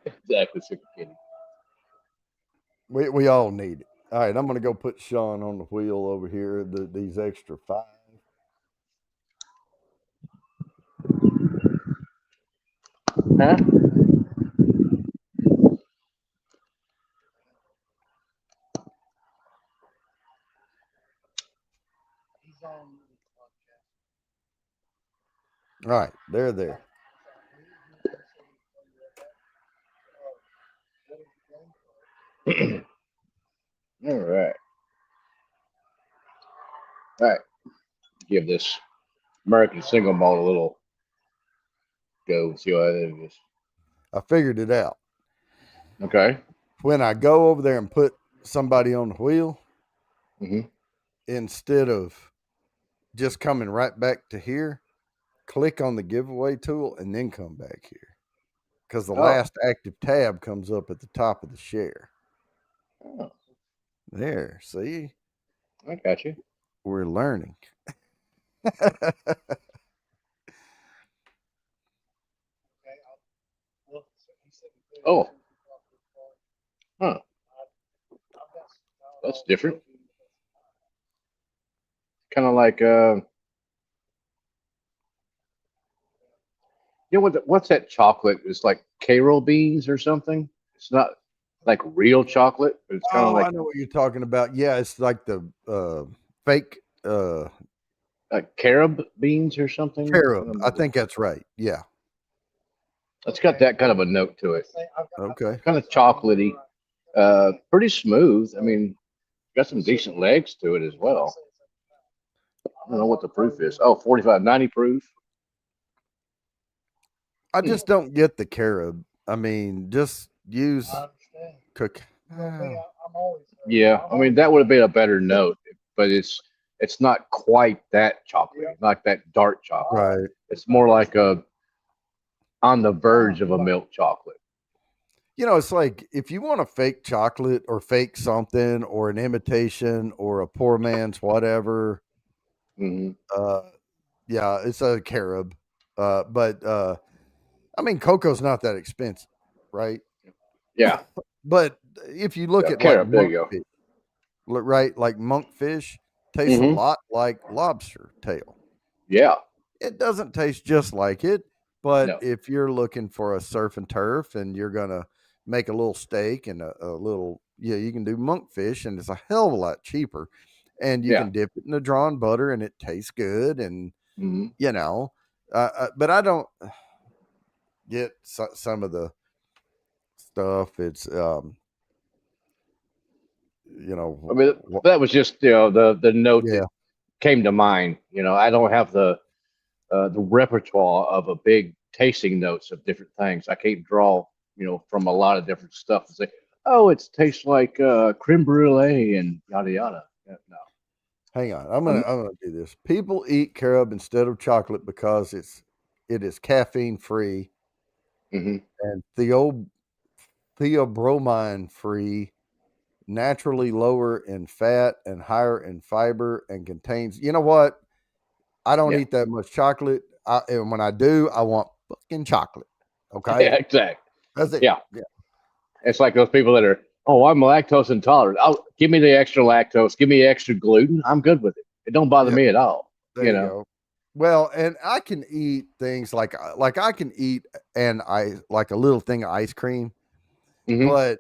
Exactly, Sick Kitty. We all need it. All right, I'm going to go put Sean on the wheel over here. These extra 5. Huh? All right, they're there. All right. All right. Give this American single malt a little go. See what it is. I figured it out. Okay. When I go over there and put somebody on the wheel, instead of just coming right back to here, click on the giveaway tool and then come back here. Because the last active tab comes up at the top of the share. Oh. There, see? I got you. We're learning. Oh. Huh. That's different. Kind of like you know what's that chocolate? It's like Karo beans or something. It's not like real chocolate, but it's kind of like I know what you're talking about. Yeah, it's like the fake carob beans or something. carob. I think that's right. Yeah. It's got that kind of a note to it. Okay. Kind of chocolatey. Pretty smooth. I mean, got some decent legs to it as well. I don't know what the proof is. Oh, 45, 90 proof. I just don't get the carob. I mean, just use cook. Yeah, I mean that would have been a better note, but it's not quite that chocolate, not that dark chocolate. Right. It's more like a on the verge of a milk chocolate. You know, it's like if you want a fake chocolate or fake something or an imitation or a poor man's whatever. Yeah, it's a carob. But I mean, cocoa's not that expensive, right? Yeah. But if you look at carob, like there you go. Right, like monkfish tastes a lot like lobster tail. Yeah. It doesn't taste just like it, but if you're looking for a surf and turf and you're gonna make a little steak and a little, you can do monkfish and it's a hell of a lot cheaper. And you can dip it in the drawn butter and it tastes good. And you know, but I don't get some of the stuff. It's you know, I mean that was just the note that came to mind. You know, I don't have the repertoire of a big tasting notes of different things. I can't draw from a lot of different stuff and say, oh, it tastes like creme brulee and yada yada. No. Hang on, I'm gonna do this. People eat carob instead of chocolate because it is caffeine free and theobromine free, naturally lower in fat and higher in fiber, and contains. You know what? I don't Yeah. eat that much chocolate. And when I do, I want fucking chocolate. Okay, Yeah, exactly. that's it. Yeah. Yeah, It's like those people that are, oh, I'm lactose intolerant. Oh, give me the extra lactose. Give me extra gluten. I'm good with it. It don't bother yeah. me at all. There You you know. go. Well, and I can eat things like I can eat and I like a little thing of ice cream, Hmm. but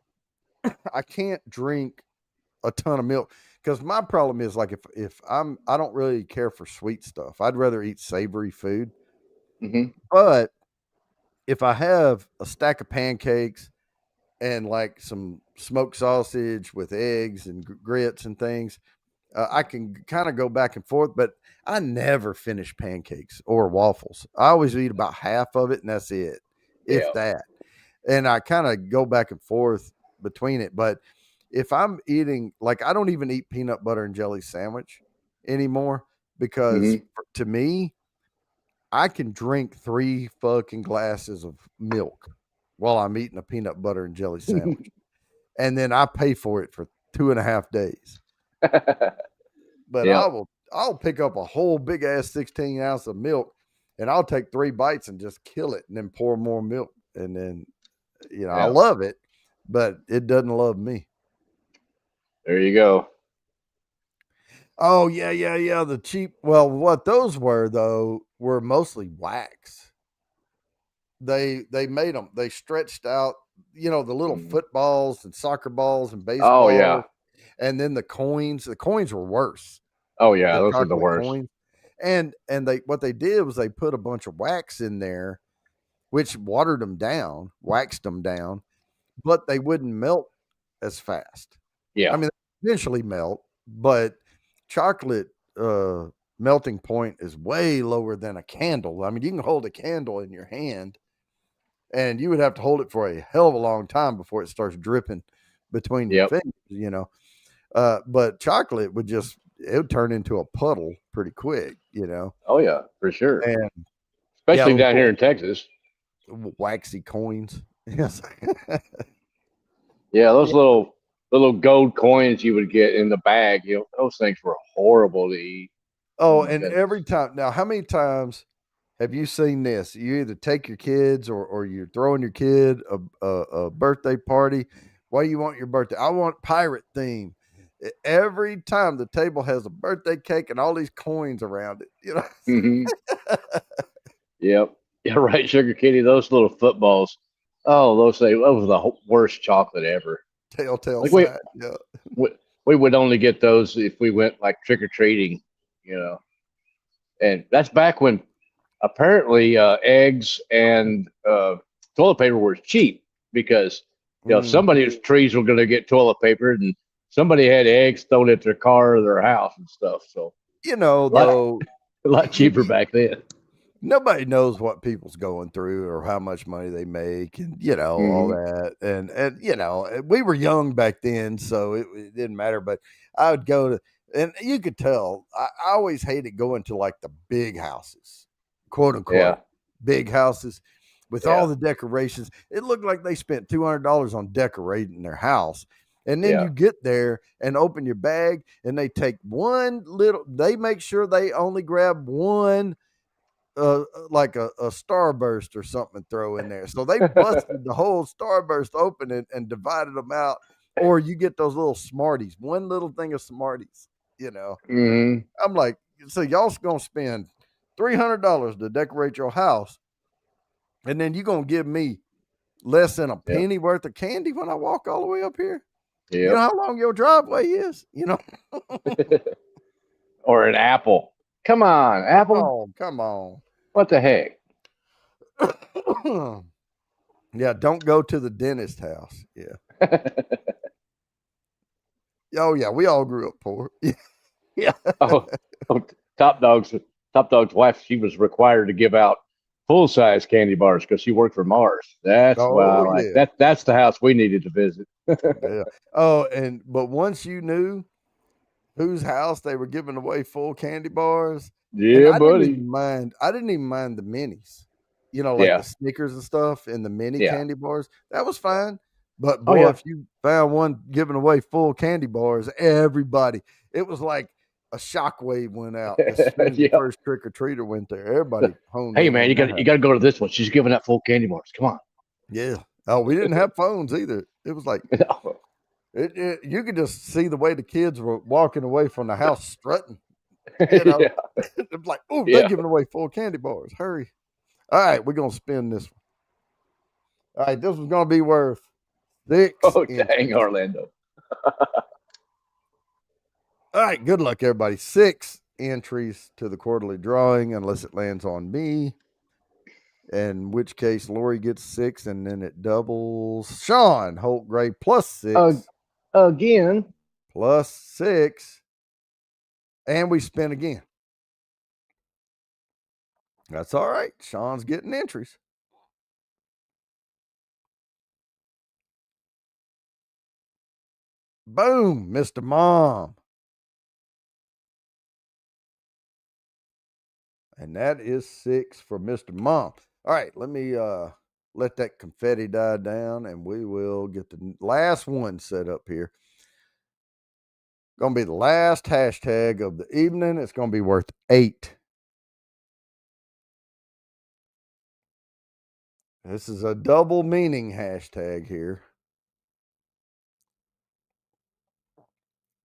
I can't drink a ton of milk because my problem is like if I don't really care for sweet stuff. I'd rather eat savory food. Hmm. But if I have a stack of pancakes and like some smoked sausage with eggs and grits and things, I can kind of go back and forth. But I never finish pancakes or waffles. I always eat about half of it, and that's it, if Yeah. that. And I kind of go back and forth between it. But if I'm eating, like, I don't even eat peanut butter and jelly sandwich anymore because Hmm. to me, I can drink 3 fucking glasses of milk while I'm eating a peanut butter and jelly sandwich. And then I pay for it for 2.5 days. But Yep. I'll pick up a whole big ass 16 ounce of milk and I'll take 3 bites and just kill it and then pour more milk. And then, I Yeah. love it, but it doesn't love me. There you go. Oh yeah, yeah, yeah. The cheap. Well, what those were though were mostly wax. They made them. They stretched out, the little Mhm. footballs and soccer balls and Oh yeah. baseball, and then the coins. The coins were worse. Oh yeah. The Those are the chocolate worst. coins, and they what they did was they put a bunch of wax in there, which watered them down, waxed them down, but they wouldn't melt as fast. I Yeah. mean, they eventually melt, but chocolate melting point is way lower than a candle. I mean, you can hold a candle in your hand, and you would have to hold it for a hell of a long time before it starts dripping between your Yep. fingers. But chocolate it would turn into a puddle pretty quick. Oh yeah, for sure. And yeah, Especially those down here little in Texas. waxy coins. Yes. Yeah, those Yeah. little gold coins you would get in the bag. Those things were horrible to eat. Oh Oh, my and every goodness. time now, how many times have you seen this? You either take your kids or you're throwing your kid a birthday party. What do you want your birthday? I want pirate theme. Every time the table has a birthday cake and all these coins around it. Hmm. Yep. Yeah, right, Sugar Kitty. Those little footballs. Oh, those were the worst chocolate ever. Telltale Like we, sign. Yeah. we we would only get those if we went like trick or treating, you know. And that's back when apparently eggs and toilet paper were cheap because Mm. somebody's trees were going to get toilet paper and somebody had eggs thrown at their car or their house and stuff. So a lot Though, a lot you, cheaper back then. nobody knows what people's going through or how much money they make and all Hmm. that and we were young back then, so it didn't matter. But I would go to, and you could tell I always hated going to like the big houses, quote Yeah, unquote big houses with all yeah, the decorations. It looked like they spent $200 on decorating their house. And then yeah. you get there and open your bag and they make sure they only grab one, like a starburst or something, throw in there. So they busted the whole starburst open and divided them out. Or you get those little Smarties, one little thing of Smarties. Hmm. I'm like, so y'all's gonna spend $300 to decorate your house, and then you gonna give me less than a Yep, penny worth of candy when I walk all the way up here? You know yep. how long your driveway is? Or an apple. Come on, apple. Come on. What the heck? Yeah, don't go to the dentist house. Yeah. Oh yeah, we all grew up poor. Yeah. Oh, oh, Top Dog's Top Dog's wife. She was required to give out full size candy bars because she worked for Mars. That's why I Oh like yeah. that. That's the house we needed to visit. Yeah. Oh, but once you knew whose house they were giving away full candy bars, and Yeah, buddy. I didn't even mind the minis. Like the Yeah, Snickers and stuff and the mini yeah. candy bars. That was fine. But Oh boy, yeah. if you found one giving away full candy bars, everybody, it was like a shockwave went out as soon as the Yeah. first trick or treater went there. Everybody honed Hey in man, on you that. got to go to this one. She's giving out full candy bars. Come on. Yeah. Oh, we didn't have phones either. It was like you could just see the way the kids were walking away from the house strutting. You know, Yeah. it's like, oh, they're Yeah. giving away full candy bars. Hurry. All right, we're gonna spin this one. All right, this one's gonna be worth 6 Oh inches. dang, Orlando. All right, good luck, everybody. 6 entries to the quarterly drawing, unless it lands on me. In which case, Lori gets 6, and then it doubles. Sean Holt Gray plus 6. Again. Plus 6. And we spin again. That's all right. Sean's getting entries. Boom, Mr. Mom. And that is 6 for Mr. Mom. All right, let me let that confetti die down, and we will get the last one set up here. Going to be the last hashtag of the evening. It's going to be worth 8. This is a double meaning hashtag here,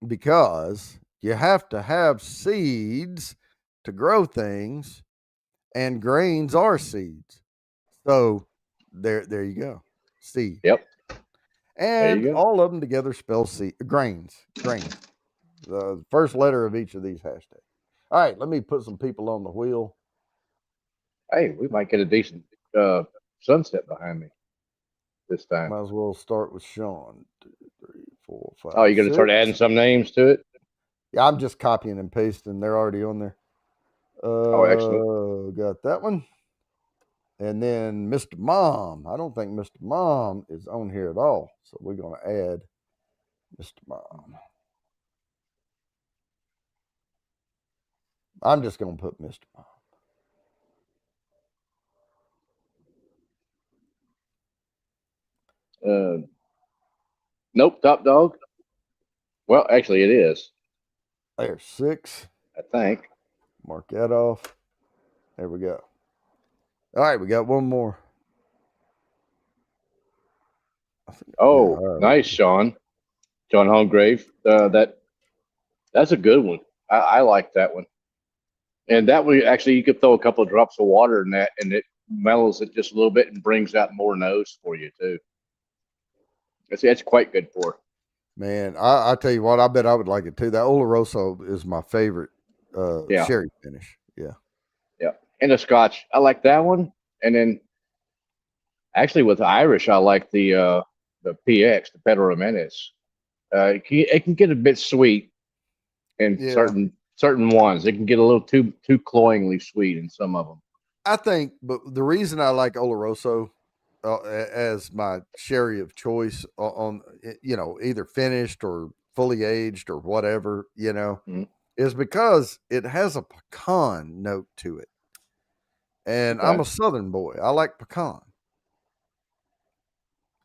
because you have to have seeds to grow things, and grains are seeds. So there you go. Seed. Yep. And all of them together spell grains. Grains. The first letter of each of these hashtags. All right, let me put some people on the wheel. Hey, we might get a decent sunset behind me this time. Might as well start with Sean. 2, 3, 4, 5. Oh, you're going to start adding some names to it? Yeah, I'm just copying and pasting. They're already on there. Excellent. Got that one. And then Mr. Mom. I don't think Mr. Mom is on here at all. So we're going to add Mr. Mom. I'm just going to put Mr. Mom. Nope, Top Dog. Well, actually, it is. There's 6. I think. Mark that off. There we go. All right, we got one more. Oh, nice, Sean. John Holmgrave. That's a good one. I like that one. And that way, actually, you could throw a couple of drops of water in that, and it mellows it just a little bit and brings out more nose for you too. It's quite good for. Man, I tell you what, I bet I would like it too. That Oloroso is my favorite sherry finish. Yeah. Yeah. And the Scotch, I like that one. And then actually with the Irish, I like the PX, the Pedro Jimenez. It can get a bit sweet in certain ones. It can get a little too cloyingly sweet in some of them. I think, but the reason I like Oloroso as my sherry of choice on either finished or fully aged or whatever, is because it has a pecan note to it. And I'm a Southern boy. I like pecan.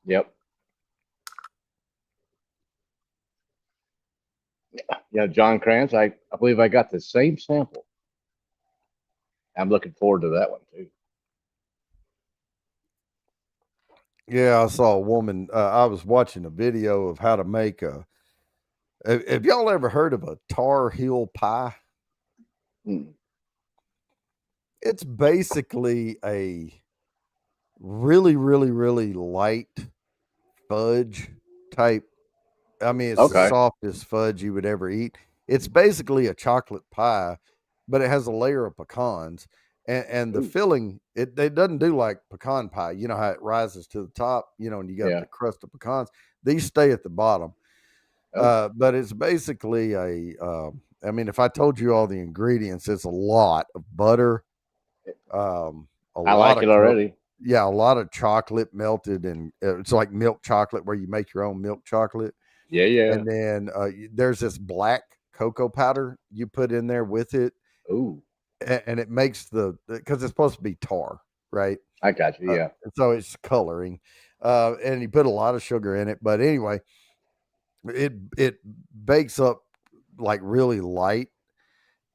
Yep. Yeah, John Krantz, I believe I got the same sample. I'm looking forward to that one too. Yeah, I saw a woman. I was watching a video of how to make a. Have y'all ever heard of a Tar Heel pie? It's basically a really, really, really light fudge type. I mean, it's the softest fudge you would ever eat. It's basically a chocolate pie, but it has a layer of pecans. And the filling, it doesn't do like pecan pie. You know how it rises to the top, and you got the crust of pecans. These stay at the bottom. But it's basically I mean, if I told you all the ingredients, it's a lot of butter. I like it already. Yeah, a lot of chocolate melted, and it's like milk chocolate where you make your own milk chocolate. Yeah. And then there's this black cocoa powder you put in there with it. Ooh. And it makes because it's supposed to be tar, right? I got you. Yeah. So it's coloring, and you put a lot of sugar in it. But anyway, it bakes up like really light,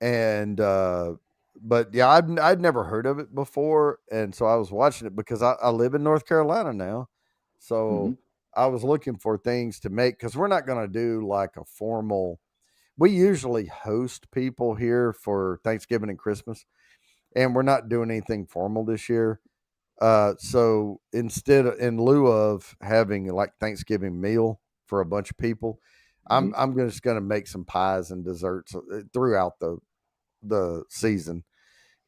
And but yeah, I'd never heard of it before, and so I was watching it because I live in North Carolina now, so Hmm. I was looking for things to make because we're not going to do like a formal. We usually host people here for Thanksgiving and Christmas, and we're not doing anything formal this year. So instead, in lieu of having like Thanksgiving meal for a bunch of people, Hmm. I'm just going to make some pies and desserts throughout the season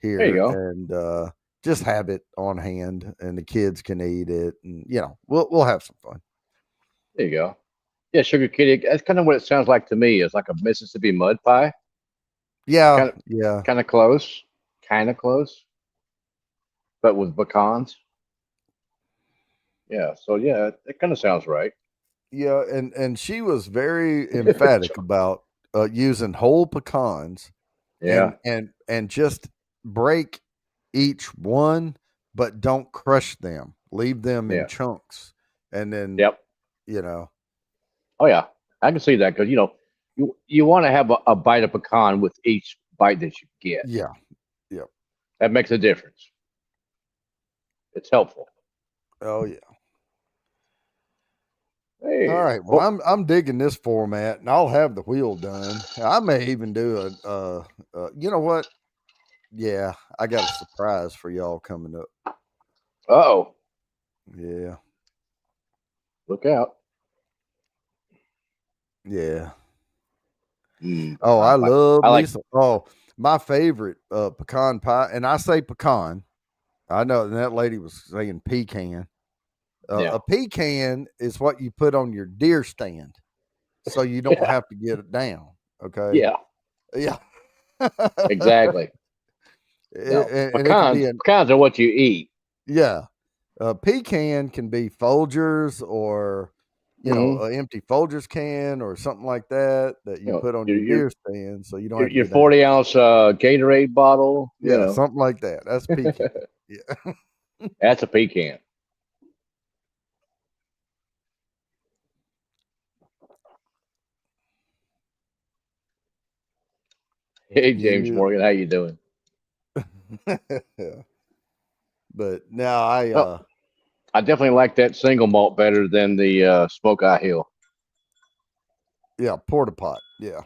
There you here, go. and just have it on hand, and the kids can eat it, and we'll have some fun. There you go. Yeah, sugar kitty. That's kind of what it sounds like to me. It's like a Mississippi mud pie. Yeah, Kind of, yeah, kind of close. Kind of close, but with pecans. Yeah. So yeah, it kind of sounds right. yeah, and she was very emphatic about using whole pecans Yeah. and just break each one, but don't crush them. Leave them in Yeah. chunks, and then Yep. you know, Oh yeah. I can see that because you want to have a bite of pecan with each bite that you get. yeah, yeah, That makes a difference. It's helpful. oh yeah. All Hey. right. Well, I'm digging this format, and I'll have the wheel done. I may even do you know what? Yeah, I got a surprise for y'all coming up. Oh, Yeah, look out. yeah. Mm, Oh, I pecan pie. love I me like. some. Oh, my favorite pecan pie, and I say pecan. I know that lady was saying pecan. Yeah. A pecan is what you put on your deer stand, so you don't Yeah. have to get it down. Okay. Yeah. Yeah. Exactly. No, And it can pecans. be an Pecans are what you eat. yeah. Pecan can be Folgers or Hmm. an empty Folgers can or something like that You you know, put on your your your deer stand so you don't your, have to your get down. 40-ounce Gatorade bottle. Yeah, something like that. That's pecan. Yeah. That's a pecan. Hey, James Yeah. Morgan, how you doing? Yeah. But now I Oh, I definitely like that single malt better than the Smoke Eye Hill. yeah, porta pot. Yeah.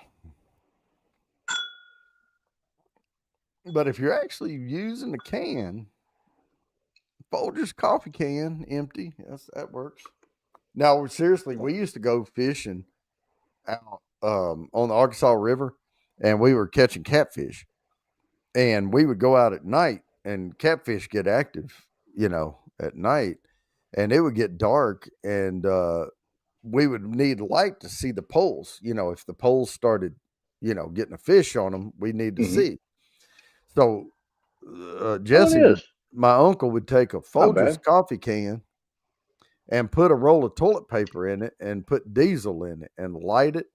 But if you're actually using the can, Folgers coffee can empty. That works. Now, seriously, we used to go fishing out on the Arkansas River, and we were catching catfish. And we would go out at night, and catfish get active, at night, and it would get dark, and we would need light to see the poles. If the poles started, getting a fish on them, we need to Hmm. see. So Oh, it Jesse would, is. my uncle would take a Not Folgers bad. coffee can and put a roll of toilet paper in it and put diesel in it and light it,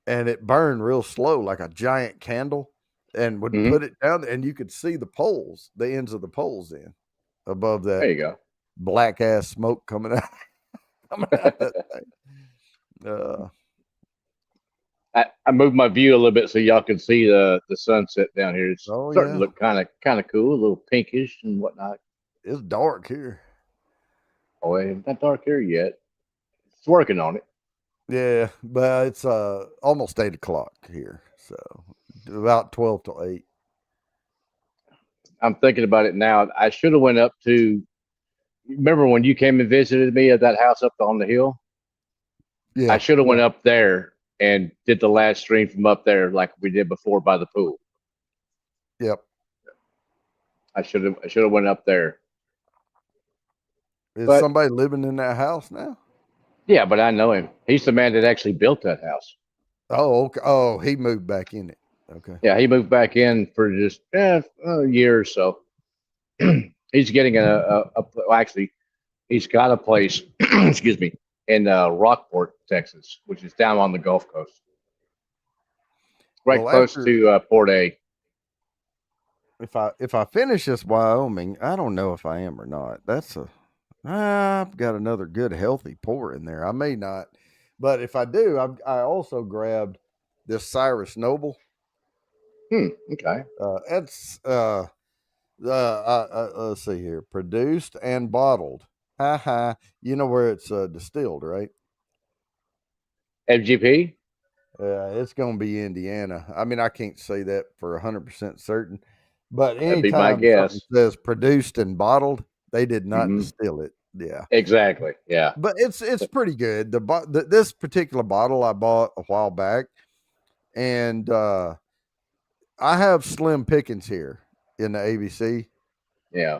and it burned real slow like a giant candle, and would Hmm. put it down, and you could see the poles, the ends of the poles in above that There you go. black ass smoke coming out coming out that thing. Uh, I moved my view a little bit so y'all can see the sunset down here. It's oh starting to yeah, look kind of cool, a little pinkish and whatnot. it's dark here. Oh, it ain't that dark here yet. It's working on it. Yeah, but it's almost 8 o'clock here, so about 12 to 8. I'm thinking about it now. I should have went up to. Remember when you came and visited me at that house up on the hill? I Yeah, should have yeah, went up there and did the last stream from up there like we did before by the pool. yep. I should have went up there. Is But somebody living in that house now? yeah, but I know him. He's the man that actually built that house. Oh, okay. Oh, he moved back in it. Okay. Yeah, he moved back in for just a year or so. He's getting well, actually he's got a place, excuse me, in Rockport, Texas, which is down on the Gulf Coast, right Well, close after to Port A. if I finish this Wyoming, I don't know if I am or not. I've got another good healthy pour in there. I may not, but if I do, I also grabbed this Cyrus Noble, Okay. It's let's see here, produced and bottled. Haha. You know where it's distilled, right? FGP. It's going to be Indiana. I mean, I can't say that for 100% certain, but That'd be my anytime something guess. says produced and bottled, they did not Hmm. distill it. Yeah, Exactly. Yeah. but it's pretty good. This particular bottle I bought a while back, and I have slim pickings here in the ABC. Yeah.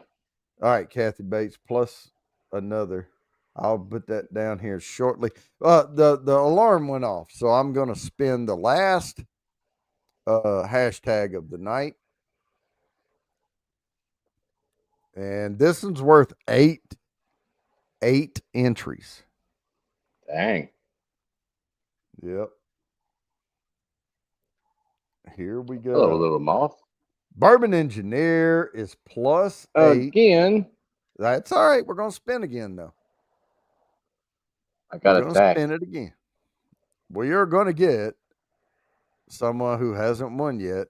All right, Kathy Bates plus another. I'll put that down here shortly. The alarm went off, so I'm going to spin the last hashtag of the night, and this one's worth eight entries. Dang. Yep. Here we Hello, go. little moth. Bourbon Engineer is plus 8. Again. That's all right. We're going to spin again, though. I We're got going to attacked. spin it again. We are going to get someone who hasn't won yet.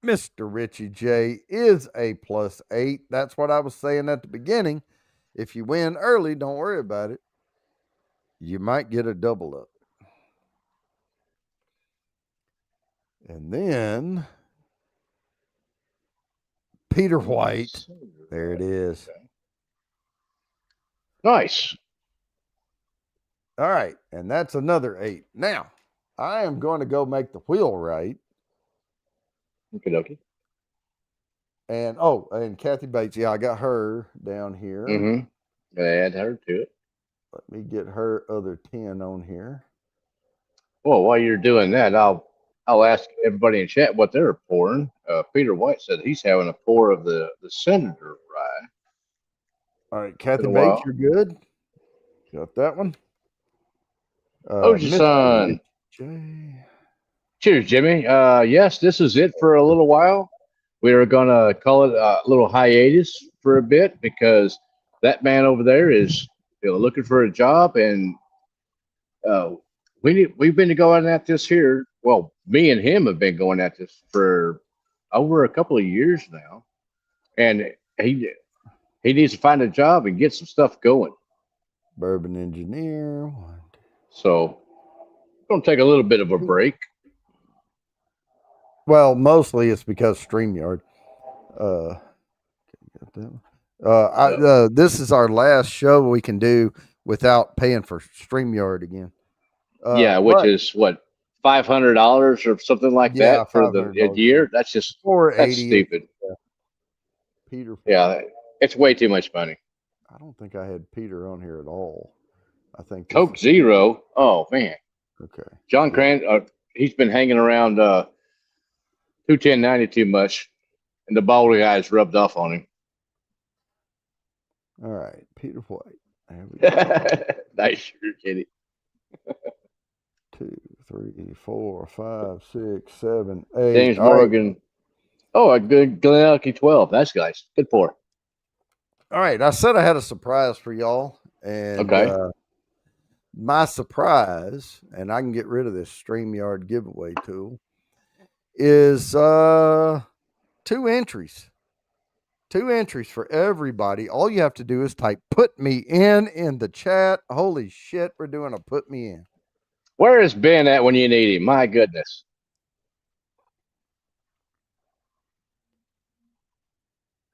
Mr. Richie J is a plus 8. That's what I was saying at the beginning. If you win early, don't worry about it. You might get a double up. And then Peter White. There it is. Okay. Nice. All right. And that's another 8. Now, I am going to go make the wheel right. Okie And Kathy Bates. Yeah, I got her down here. Mm-hmm. Gotta add her to it. Let me get her other 10 on here. Well, while you're doing that, I'll ask everybody in chat what they're pouring. Peter White said he's having a pour of the Senator rye. All right, Kathy Been a Bates, while. you're good. Got that one. Oji Mr. son. J. Cheers, Jimmy. Yes, this is it for a little while. We are gonna call it a little hiatus for a bit because that man over there is looking for a job, and we've been going at this here. Well, me and him have been going at this for over a couple of years now, and he needs to find a job and get some stuff going. Bourbon Engineer. So, we're gonna take a little bit of a break. Well, mostly it's because StreamYard. This is our last show we can do without paying for StreamYard again. Yeah, which is what, $500 or something like that for the year. That's just that's stupid. Peter. Yeah, it's way too much money. I don't think I had Peter on here at all. I think Coke Zero. Oh man. Okay. John Crane. He's been hanging around 21090 too much, and the bald guy's rubbed off on him. All right, Peter White. There we go. Nice shirt, Kitty. 2, 3, 4, 5, 6, 7, 8. James Morgan. Right. Oh, a good Glenelg 12. That's nice. Good pour. All right. I said I had a surprise for y'all. And my surprise, and I can get rid of this StreamYard giveaway tool, is 2 entries. 2 entries for everybody. All you have to do is type "put me in the chat." Holy shit, we're doing a "put me in." Where is Ben at when you need him? My goodness.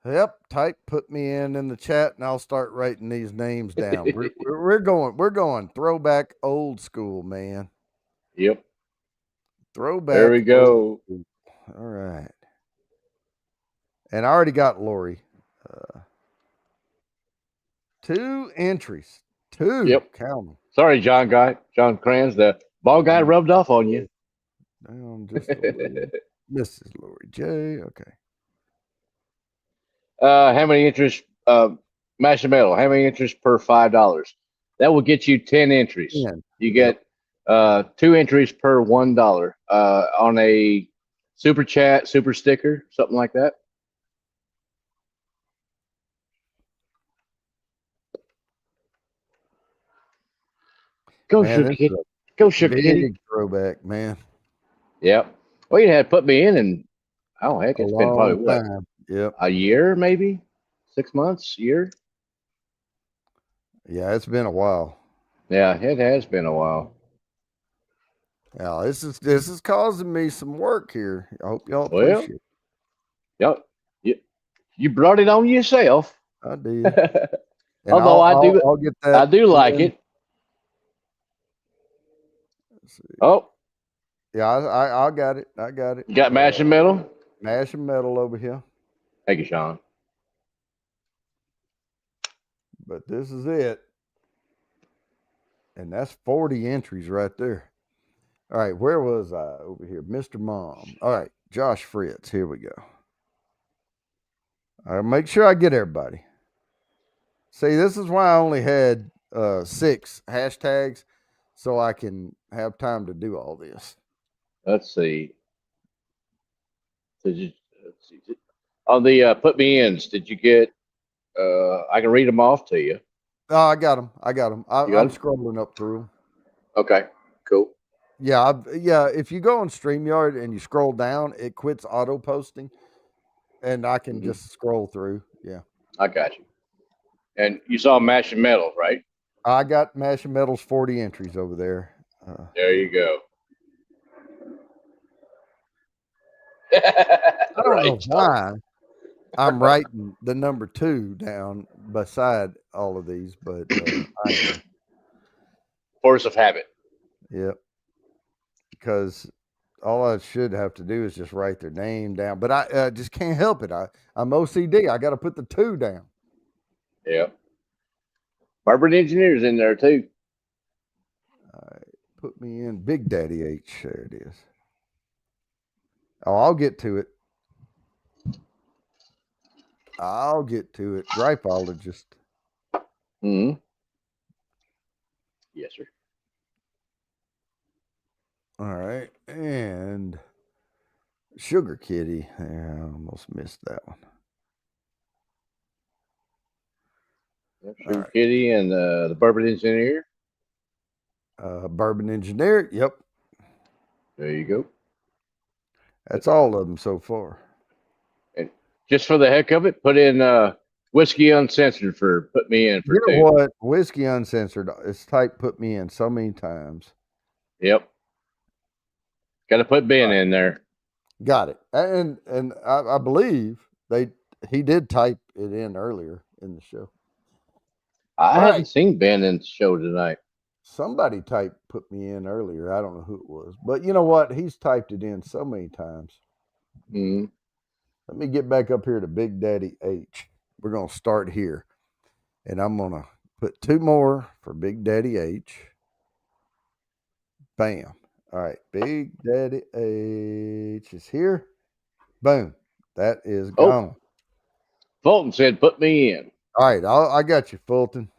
Yep, type "put me in the chat, and I'll start writing these names down. we're going throwback old school, man. Yep. Throwback. There we go. All right. And I already got Lori. 2 entries. 2. Yep. Count them. Sorry, John Kranz. The ball guy rubbed off on you. Down just a little. Mrs. Lori J. Okay. How many entries? Marshmallow. How many entries per $5? That will get you 10 entries. 10. You get 2 entries per $1 on a super chat, super sticker, something like that. Go, Shook Kitty. Go, Shook Kitty. Throwback, man. Yep. Well, you had put me in, and oh heck, A it's been probably long what, time. Yep. a year, maybe 6 months, year. Yeah, it's been a while. Yeah, it has been a while. Yeah, this is causing me some work here. I hope y'all Well, appreciate yep, you brought it on yourself. it. I did. And Although I'll I I'll do, I'll get I that do like in. it. Let's see. Oh, Yeah, I got it. I got it. you got mashing metal. Mash and metal over here. Thank you, Sean. But this is it. And that's 40 entries right there. All right, where was I over here? Mr. Mom. All right, Josh Fritz. Here we go. All right, make sure I get everybody. See, this is why I only had 6 hashtags so I can have time to do all this. Let's see. Did you? Let's see. On the put me ins, did you get? I can read them off to you. Oh, I got them. I got them. You got I'm 'em? scrolling up through 'em. Okay, cool. Yeah, yeah. If you go on StreamYard and you scroll down, it quits auto posting, and I can just scroll through. Yeah, I got you. And you saw mashing metal, right? I got Mash and Metal's 40 entries over there. There you go. I don't know Right. why I'm writing the number 2 down beside all of these, but I am. Force of habit. Yep. Because all I should have to do is just write their name down, but I just can't help it. I'm OCD. I got to put the 2 down. Yep. Barbara Engineer's in there too. All right, put me in Big Daddy H. There it is. Oh, I'll get to it. I'll get to it. Gripeologist. Hmm. Yes, sir. All right. And Sugar Kitty. Yeah, I almost missed that one. Yep, Sugar Kitty and the Bourbon Engineer. Bourbon Engineer. Yep. There you go. That's all of them so far. And just for the heck of it, put in Whiskey Uncensored for put me in for You know 2. what? Whiskey Uncensored. It's type put me in so many times. Yep. Got to put Ben in there. Got it. And I believe he did type it in earlier in the show. I haven't seen Ben in the show tonight. Somebody typed put me in earlier. I don't know who it was. But you know what? He's typed it in so many times. Mm-hmm. Let me get back up here to Big Daddy H. We're going to start here. And I'm going to put 2 more for Big Daddy H. Bam. All right. Big Daddy H is here. Boom. That is gone. Fulton said, put me in. All right. I got you, Fulton.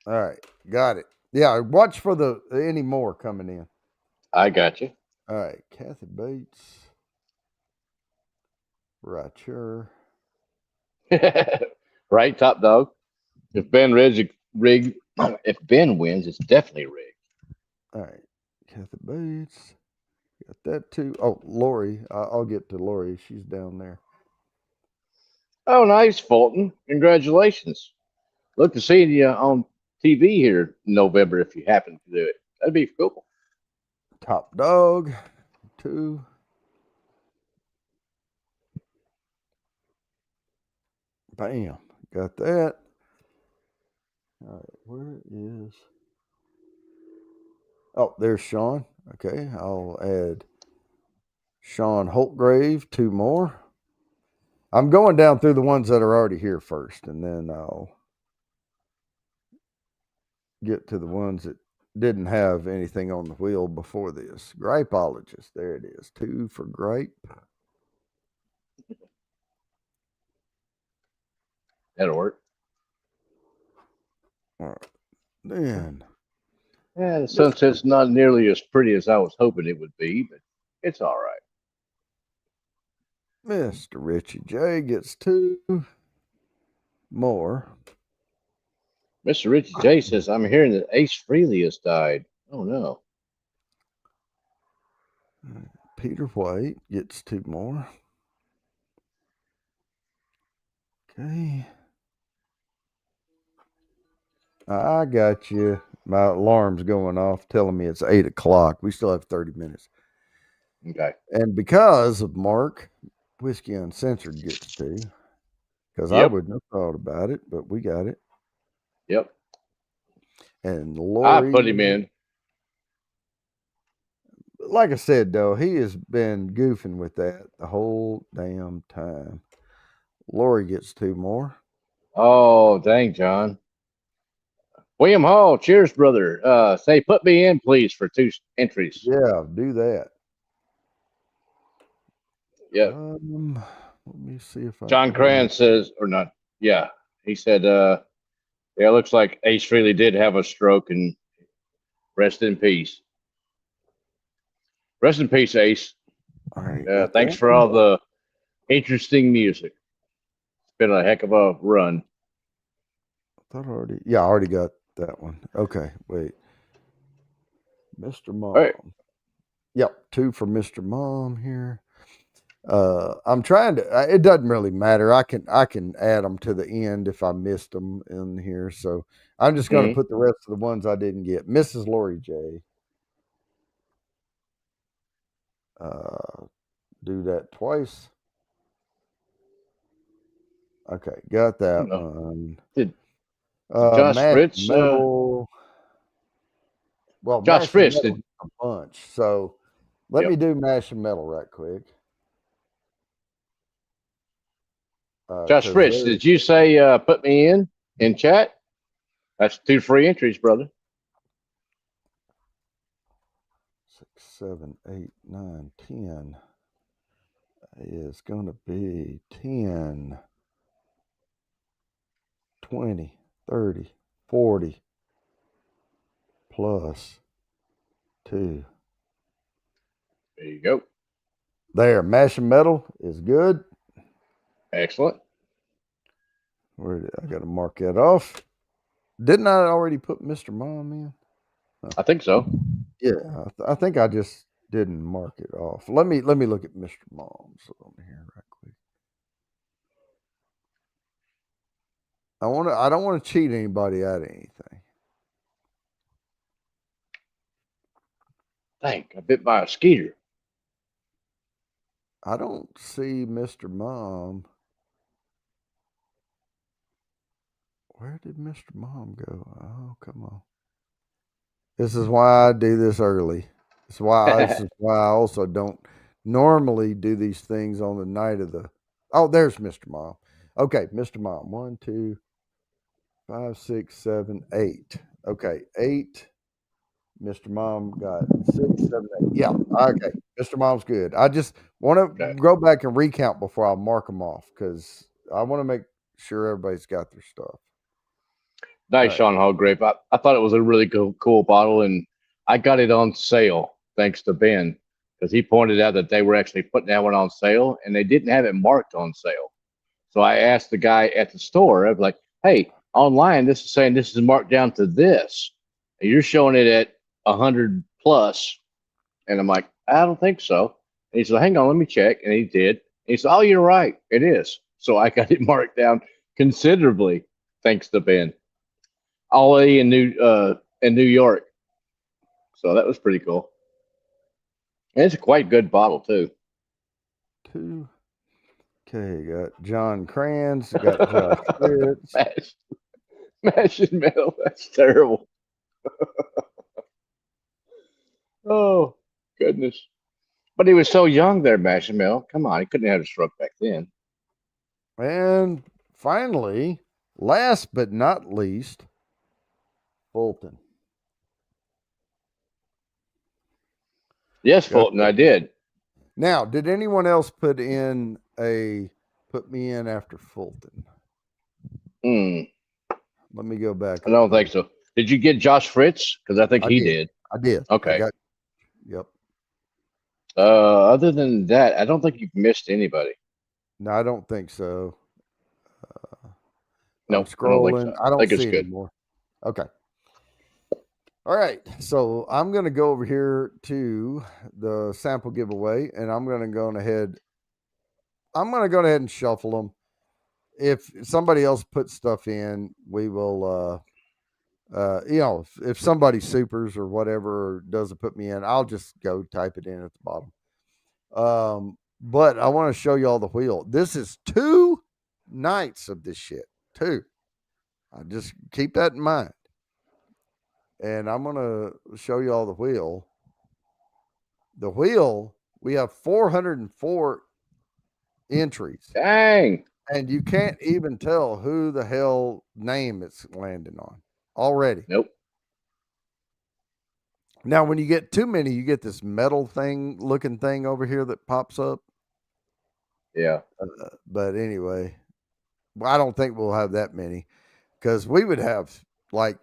All right. Got it. Yeah. Watch for any more coming in. I got you. All right. Kathy Bates. Right here. Right, top dog. If Ben rigged, if Ben wins, it's definitely rigged. All right. Kathy Bates. Got that too. Oh, Lori. I'll get to Lori. She's down there. Oh, nice, Fulton. Congratulations. Look to see you on TV here in November if you happen to do it. That'd be cool. Top dog. 2. Bam. Got that. All right. Where is. Oh, there's Sean. Okay. I'll add Sean Holtgrave. 2 more. I'm going down through the ones that are already here first, and then I'll get to the ones that didn't have anything on the wheel before this. Gripeologist. There it is. 2 for Gripe. That'll work. All right. Then. Yeah, the sunset's not nearly as pretty as I was hoping it would be, but it's all right. Mr. Richie J gets 2 more. Mr. Richie J says, I'm hearing that Ace Frehley has died. Oh, no. Peter White gets 2 more. Okay. I got you. My alarm's going off telling me it's 8 o'clock. We still have 30 minutes. Okay. And because of Mark, Whiskey Uncensored gets 2. Because I Yep. wouldn't have thought about it, but we got it. Yep. And I Lori, put him in. like I said, though, he has been goofing with that the whole damn time. Lori gets 2 more. Oh, dang, John. William Hall, cheers, brother. Say, put me in, please, for 2 entries. Yeah, do that. Yep. Let me see if I John Cran says, or not. Yeah. He said, yeah, it looks like Ace Frehley did have a stroke and rest in peace. Rest in peace, Ace. All right. Thanks for all the interesting music. It's been a heck of a run. I already got that one. Okay, wait. Mr. Mom. Right. Yep, 2 for Mr. Mom here. I'm trying to. It doesn't really matter. I can add them to the end if I missed them in here. So I'm just going to put the rest of the ones I didn't get. Mrs. Lori J. Do that twice. Okay, got that one. Did Josh Fritz? Well, Josh Fritz did a bunch. So let me do Mash and Metal right quick. Josh Fritz, did you say put me in chat? That's 2 free entries, brother. 6, 7, 8, 9, 10 is going to be 10, 20, 30, 40 plus 2. There you go. There, Mash and Metal is good. Excellent. Where did I got to mark that off? Didn't I already put Mr. Mom in? I think so. Yeah, I think I just didn't mark it off. Let me look at Mr. Mom's on here right quick. I don't want to cheat anybody out of anything. Dang, I bit by a skeeter. I don't see Mr. Mom. Where did Mr. Mom go? Oh, come on. This is why I do this early. This is why I also don't normally do these things on the night of the. Oh, there's Mr. Mom. Okay, Mr. Mom. 1, 2, 5, 6, 7, 8. Okay, 8. Mr. Mom got 6, 7, 8. Yeah, okay. Mr. Mom's good. I just want to go back and recount before I mark them off because I want to make sure everybody's got their stuff. Nice, right. Sean Hallgrape. I thought it was a really cool bottle, and I got it on sale thanks to Ben because he pointed out that they were actually putting that one on sale, and they didn't have it marked on sale. So I asked the guy at the store, I was like, hey, online, this is saying this is marked down to this. And you're showing it at 100 plus. And I'm like, I don't think so. And he said, hang on, let me check. And he did. And he said, oh, you're right. It is. So I got it marked down considerably thanks to Ben. All in New York. So that was pretty cool. And it's a quite good bottle, too. 2. Okay, got John Kranz, got Josh Fritz. Mash and Metal. That's terrible. Oh, goodness. But he was so young there, Mash and Metal. Come on, he couldn't have a stroke back then. And finally, last but not least, Fulton. Yes, Fulton, I did. Now, did anyone else put me in after Fulton? Let me go back. I don't think so. Did you get Josh Fritz? Because I think he did. I did. Okay. Yep. Other than that, I don't think you've missed anybody. No, I don't think so. No, I'm scrolling. I don't think see it's good. anymore. Okay. All right. So I'm going to go over here to the sample giveaway, and I'm going to go ahead. I'm going to go ahead and shuffle them. If somebody else puts stuff in, we will. If somebody supers or whatever doesn't put me in, I'll just go type it in at the bottom. But I want to show you all the wheel. This is 2 nights of this shit. 2. I just keep that in mind. And I'm going to show you all the wheel. The wheel, we have 404 entries. Dang. And you can't even tell who the hell name it's landing on already. Nope. Now, when you get too many, you get this metal looking thing over here that pops up. Yeah. But anyway, I don't think we'll have that many because we would have like,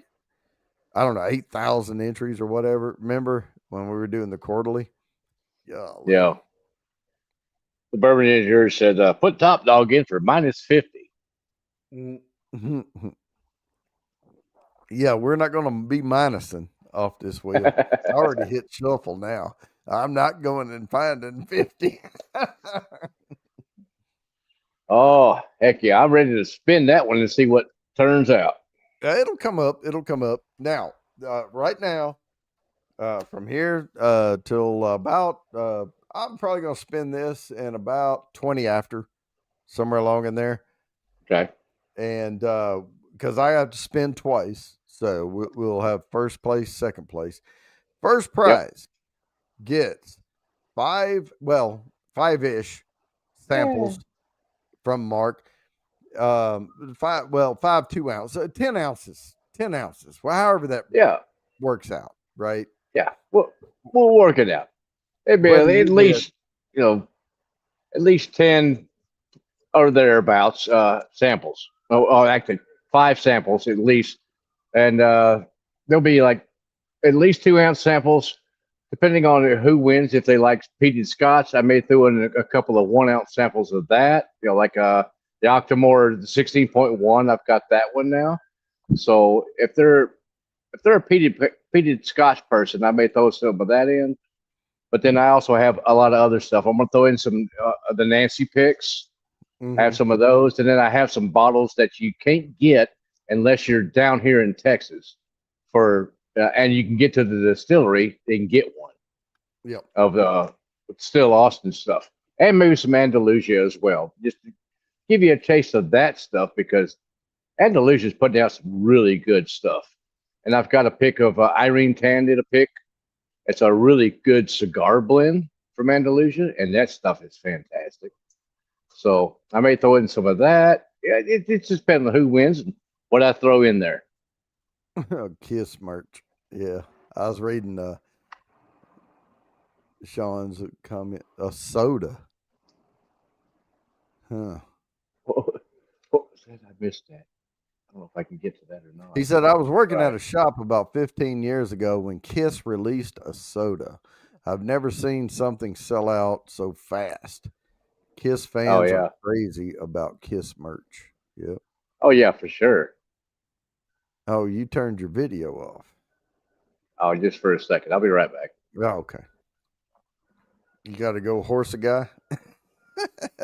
I don't know, 8,000 entries or whatever. Remember when we were doing the quarterly? Yeah. The Bourbon Engineer said, put Top Dog in for -50. Yeah, we're not going to be minusing off this wheel. I already hit shuffle now. I'm not going and finding 50. Oh, heck yeah. I'm ready to spin that one and see what turns out. It'll come up. It'll come up. Now, right now, from here till about, I'm probably going to spin this in about 20 after, somewhere along in there. Okay. And because I have to spin twice. So we'll have first place, second place. First prize gets 5-ish samples from Mark. 5 2-ounce, 10 ounces, 10 ounces. Well, however that works out, right? Yeah, we'll work it out. It'd be at least, at least 10 or thereabouts samples. Oh, actually 5 samples at least. And there'll be like at least 2-ounce samples, depending on who wins. If they like peated Scotch, I may throw in a couple of 1-ounce samples of that. Like the Octomore 16.1. I've got that one now. So if they're a peated Scotch person, I may throw some of that in. But then I also have a lot of other stuff. I'm gonna throw in some the Nancy picks. Mm-hmm. I have some of those, and then I have some bottles that you can't get unless you're down here in Texas and you can get to the distillery and get one. Yep. Of the Still Austin stuff, and maybe some Andalusia as well, just to give you a taste of that stuff, because Andalusia is putting out some really good stuff. And I've got a pick of Irene Tan did a pick. It's a really good cigar blend from Andalusia, and that stuff is fantastic. So I may throw in some of that. Yeah, it just depends on who wins and what I throw in there. Kiss merch. Yeah. I was reading Sean's comment. A soda. Huh. What was that? I missed that. I don't know if I can get to that or not. He said, I was working at a shop about 15 years ago when Kiss released a soda. I've never seen something sell out so fast. Kiss fans are crazy about Kiss merch. Yep. Oh, yeah, for sure. Oh, you turned your video off. Oh, just for a second. I'll be right back. Oh, okay. You got to go horse a guy?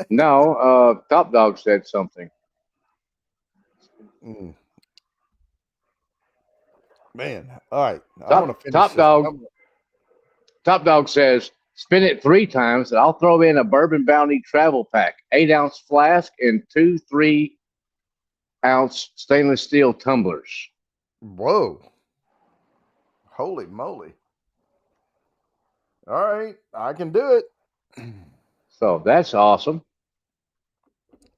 No, Top Dog said something. Man, all right. Top Dog says, spin it 3 times, and I'll throw in a Bourbon Bounty travel pack, 8-ounce flask, and 2 3-ounce stainless steel tumblers. Whoa. Holy moly. All right. I can do it. So that's awesome.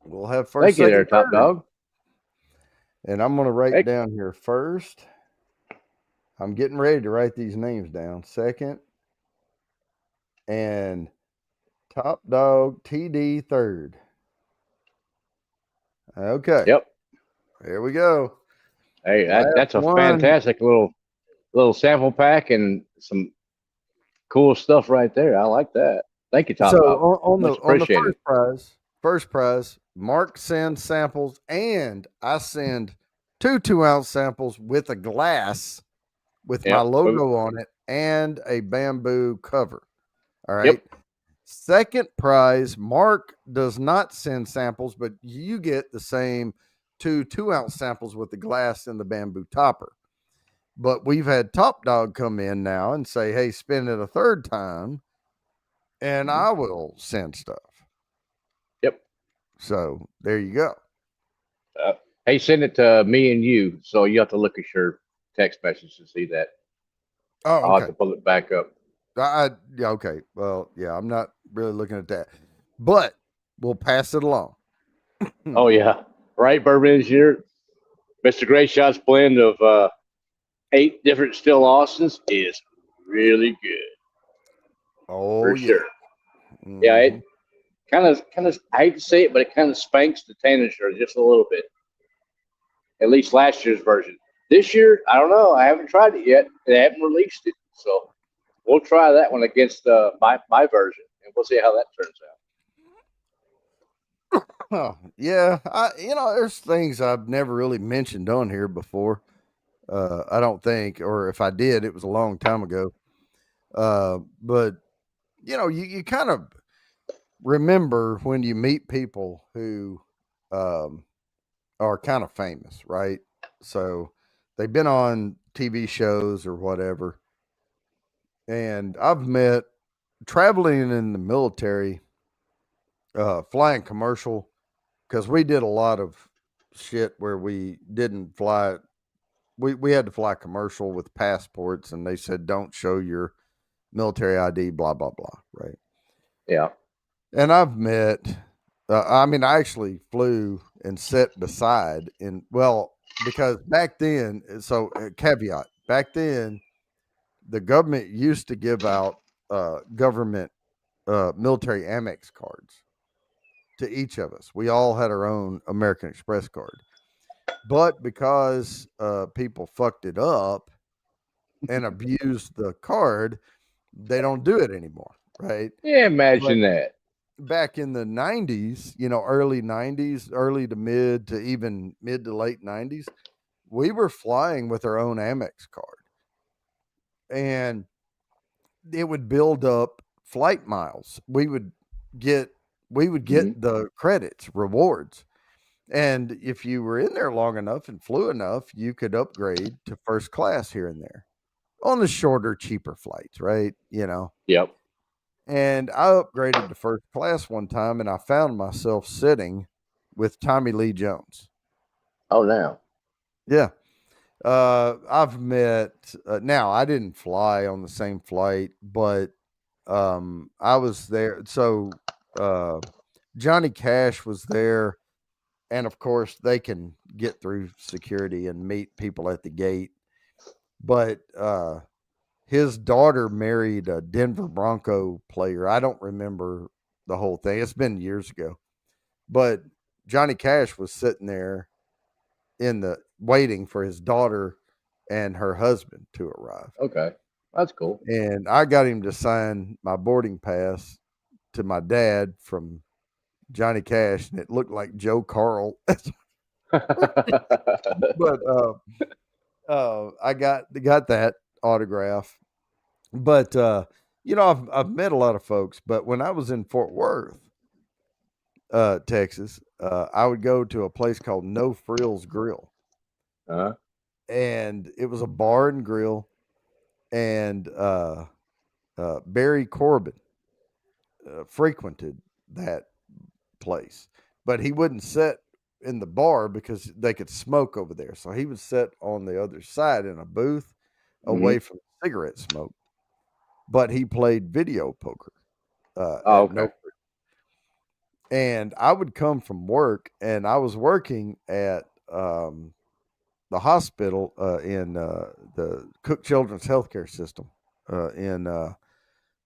We'll have first. Thank you there, Top Dog. And I'm going to write down here first. I'm getting ready to write these names down. Second. And Top Dog TD third. Okay. Yep. Here we go. Hey, that's a fantastic little sample pack and some cool stuff right there. I like that. Thank you, Top Dog. On the first prize, Mark sends samples and I send two 2-ounce samples with a glass with my Yep. logo on it and a bamboo cover. All right. Yep. Second prize, Mark does not send samples, but you get the same two 2-ounce samples with the glass and the bamboo topper. But we've had Top Dog come in now and say, hey, spin it a third time and I will send stuff. Yep. So there you go. Hey, send it to me and you, so you have to look at your text message to see that. Oh, I'll have okay. to pull it back up. Yeah, okay. Well, yeah, I'm not really looking at that, but we'll pass it along. Oh yeah, right. Bourbon Engineer, Mr. Great Shot's blend of 8 different still Austins is really good. Oh, For yeah. sure. Yeah, it kind of. I hate to say it, but it kind of spanks the Tanager just a little bit. At least last year's version. This year, I don't know. I haven't tried it yet. They haven't released it, so we'll try that one against my version, and we'll see how that turns out. Oh, yeah. There's things I've never really mentioned on here before. I don't think, or if I did, it was a long time ago. But you kind of remember when you meet people who are kind of famous, right? So they've been on TV shows or whatever. And I've met traveling in the military, flying commercial, because we did a lot of shit where we didn't fly. We had to fly commercial with passports, and they said don't show your military ID, blah blah blah, right? Yeah. And I've met. I actually flew and sat beside because back then. So caveat: back then, the government used to give out government military Amex cards to each of us. We all had our own American Express card. But because people fucked it up and abused the card, they don't do it anymore, right? Yeah, But imagine that. back in the 90s, early 90s, early to mid to even mid to late 90s, we were flying with our own Amex card. And it would build up flight miles. We would get the credits, rewards. And if you were in there long enough and flew enough, you could upgrade to first class here and there on the shorter, cheaper flights, right? Yep. And I upgraded to first class one time and I found myself sitting with Tommy Lee Jones. Oh, now. Yeah. I've met, now I didn't fly on the same flight, but I was there. So Johnny Cash was there. And of course, they can get through security and meet people at the gate. But his daughter married a Denver Bronco player. I don't remember the whole thing. It's been years ago. But Johnny Cash was sitting there waiting for his daughter and her husband to arrive. Okay. That's cool. And I got him to sign my boarding pass to my dad from Johnny Cash, and it looked like Joe Carl. But I got that autograph. But I've met a lot of folks. But when I was in Fort Worth, Texas, I would go to a place called No Frills Grill, and it was a bar and grill. And Barry Corbin frequented that place, but he wouldn't sit in the bar because they could smoke over there. So he would sit on the other side in a booth away from cigarette smoke. But he played video poker. Okay. And I would come from work, and I was working at the hospital in the Cook Children's Healthcare System in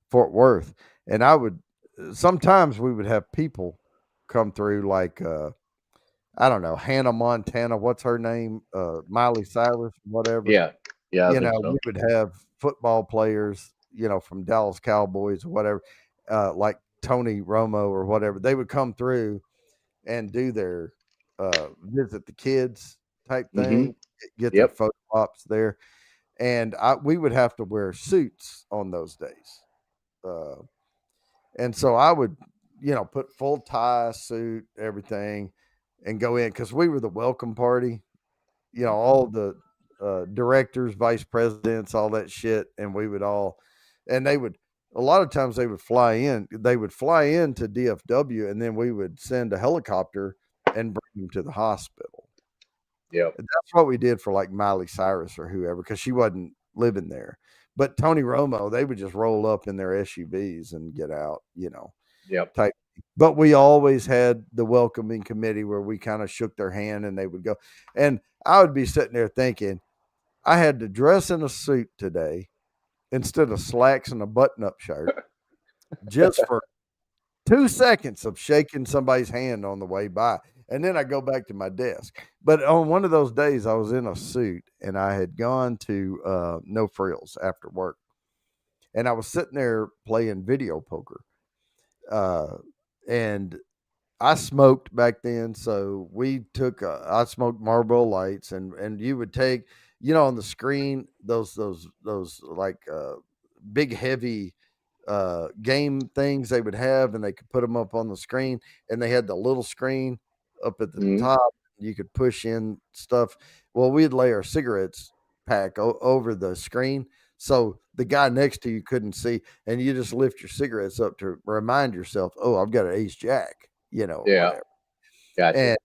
Fort Worth, and sometimes we would have people come through like I don't know, Hannah Montana, what's her name, Miley Cyrus, whatever. Yeah. Yeah. We would have football players, from Dallas Cowboys or whatever, like Tony Romo or whatever. They would come through and do their visit the kids type Mm-hmm. thing, get their Yep. photo ops there. And we would have to wear suits on those days. Uh, and so I would, put full tie, suit, everything, and go in because we were the welcome party. All the directors, vice presidents, all that shit, and we would all, and they would. A lot of times they would fly in. They would fly into DFW, and then we would send a helicopter and bring them to the hospital. Yep. And that's what we did for like Miley Cyrus or whoever, because she wasn't living there. But Tony Romo, they would just roll up in their SUVs and get out, Yep. type. But we always had the welcoming committee where we kind of shook their hand and they would go. And I would be sitting there thinking, I had to dress in a suit today instead of slacks and a button up shirt just for 2 seconds of shaking somebody's hand on the way by. And then I go back to my desk. But on one of those days, I was in a suit and I had gone to No Frills after work. And I was sitting there playing video poker. And I smoked back then. So I smoked Marlboro Lights and you would take, on the screen, those like big, heavy game things they would have, and they could put them up on the screen, and they had the little screen up at the Mhm. top. You could push in stuff. Well, we'd lay our cigarettes pack over the screen, so the guy next to you couldn't see, and you just lift your cigarettes up to remind yourself, "Oh, I've got an Ace Jack," or Yeah. whatever. Gotcha. And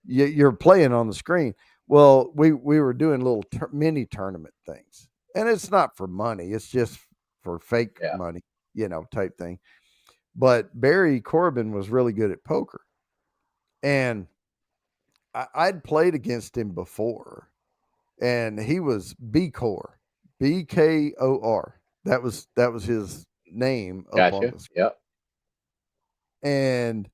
you're playing on the screen. Well, we were doing little mini tournament things, and it's not for money; it's just for fake Yeah. money, type thing. But Barry Corbin was really good at poker, and I'd played against him before, and he was B-Core, BKOR. That was his name up on Gotcha. the screen. Yep. And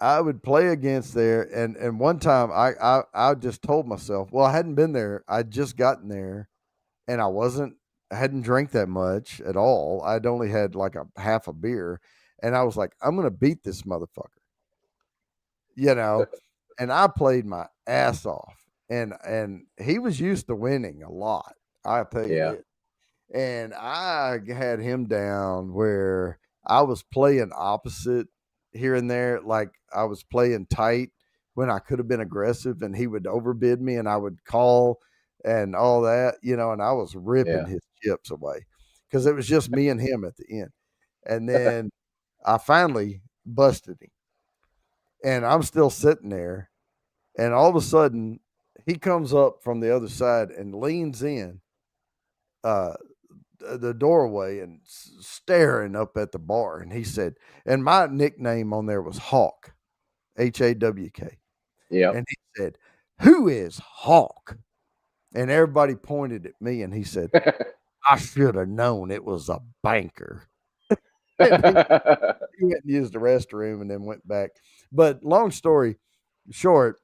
I would play against there, and one time I just told myself, well, I hadn't been there, I'd just gotten there, and I hadn't drank that much at all. I'd only had like a half a beer, and I was like, I'm gonna beat this motherfucker, and I played my ass off, and he was used to winning a lot. I tell you Yeah. this. And I had him down where I was playing opposite here and there. Like I was playing tight when I could have been aggressive, and he would overbid me, and I would call and all that, and I was ripping Yeah. his chips away because it was just me and him at the end. And then I finally busted him, and I'm still sitting there, and all of a sudden he comes up from the other side and leans in the doorway and staring up at the bar. And he said, and my nickname on there was Hawk, Hawk. Yep. And he said, "Who is Hawk?" And everybody pointed at me, and he said, "I should have known it was a banker." And he went and used the restroom and then went back. But long story short,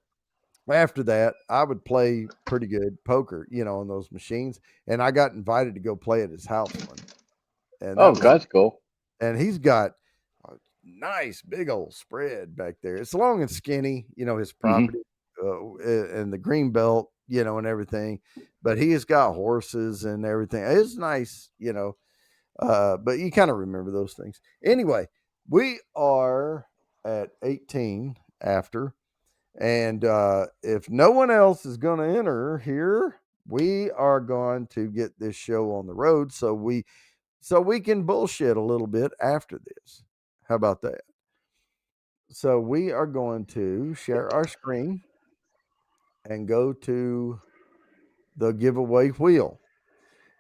after that, I would play pretty good poker, on those machines. And I got invited to go play at his house one. And Oh, that's cool. and he's got a nice big old spread back there. It's long and skinny, his property and the green belt, and everything. But he has got horses and everything. It's nice, but you kind of remember those things. Anyway, we are at 18 after. And if no one else is going to enter here, we are going to get this show on the road so we can bullshit a little bit after this. How about that? So we are going to share our screen and go to the giveaway wheel.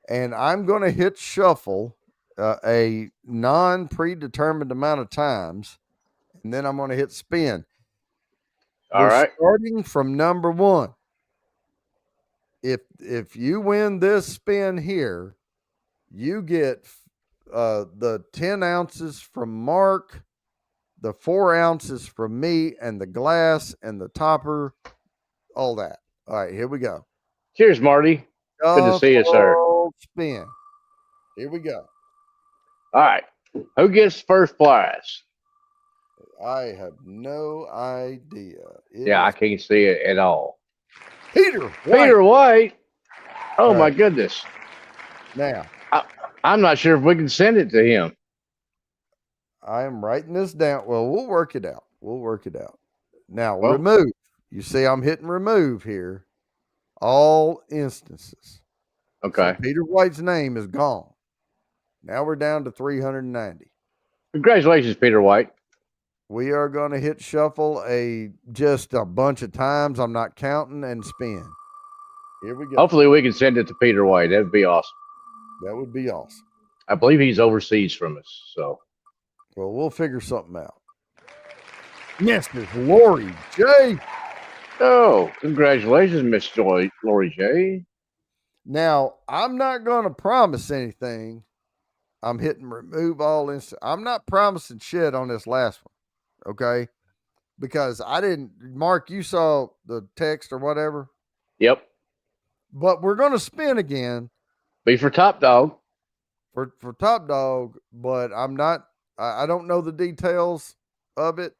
And I'm going to hit shuffle a non-predetermined amount of times, and then I'm going to hit spin. All We're right. starting from number 1. If you win this spin here, you get the 10 ounces from Mark, the 4 ounces from me, and the glass and the topper, all that. All right, here we go. Cheers, Marty. Good to see you, sir. Spin. Here we go. All right. Who gets first prize? I have no idea. I can't see it at all. Peter White. Peter White. Oh my Right. goodness. Now, I'm not sure if we can send it to him. I am writing this down. Well, we'll work it out. Now, Well- remove. You see, I'm hitting remove here. All instances. Okay. So Peter White's name is gone. Now we're down to 390. Congratulations, Peter White. We are going to hit shuffle just a bunch of times. I'm not counting, and spin. Here we go. Hopefully we can send it to Peter White. That'd be awesome. That would be awesome. I believe he's overseas from us. So Well, we'll figure something out. Mr. Lori J. oh, congratulations, Miss Lori J. Now, I'm not going to promise anything. I'm hitting remove all this. I'm not promising shit on this last one. Okay. Because I didn't, Mark, you saw the text or whatever. Yep. But we're going to spin again Be for Top Dog. for Top Dog. But I'm not, I don't know the details of it.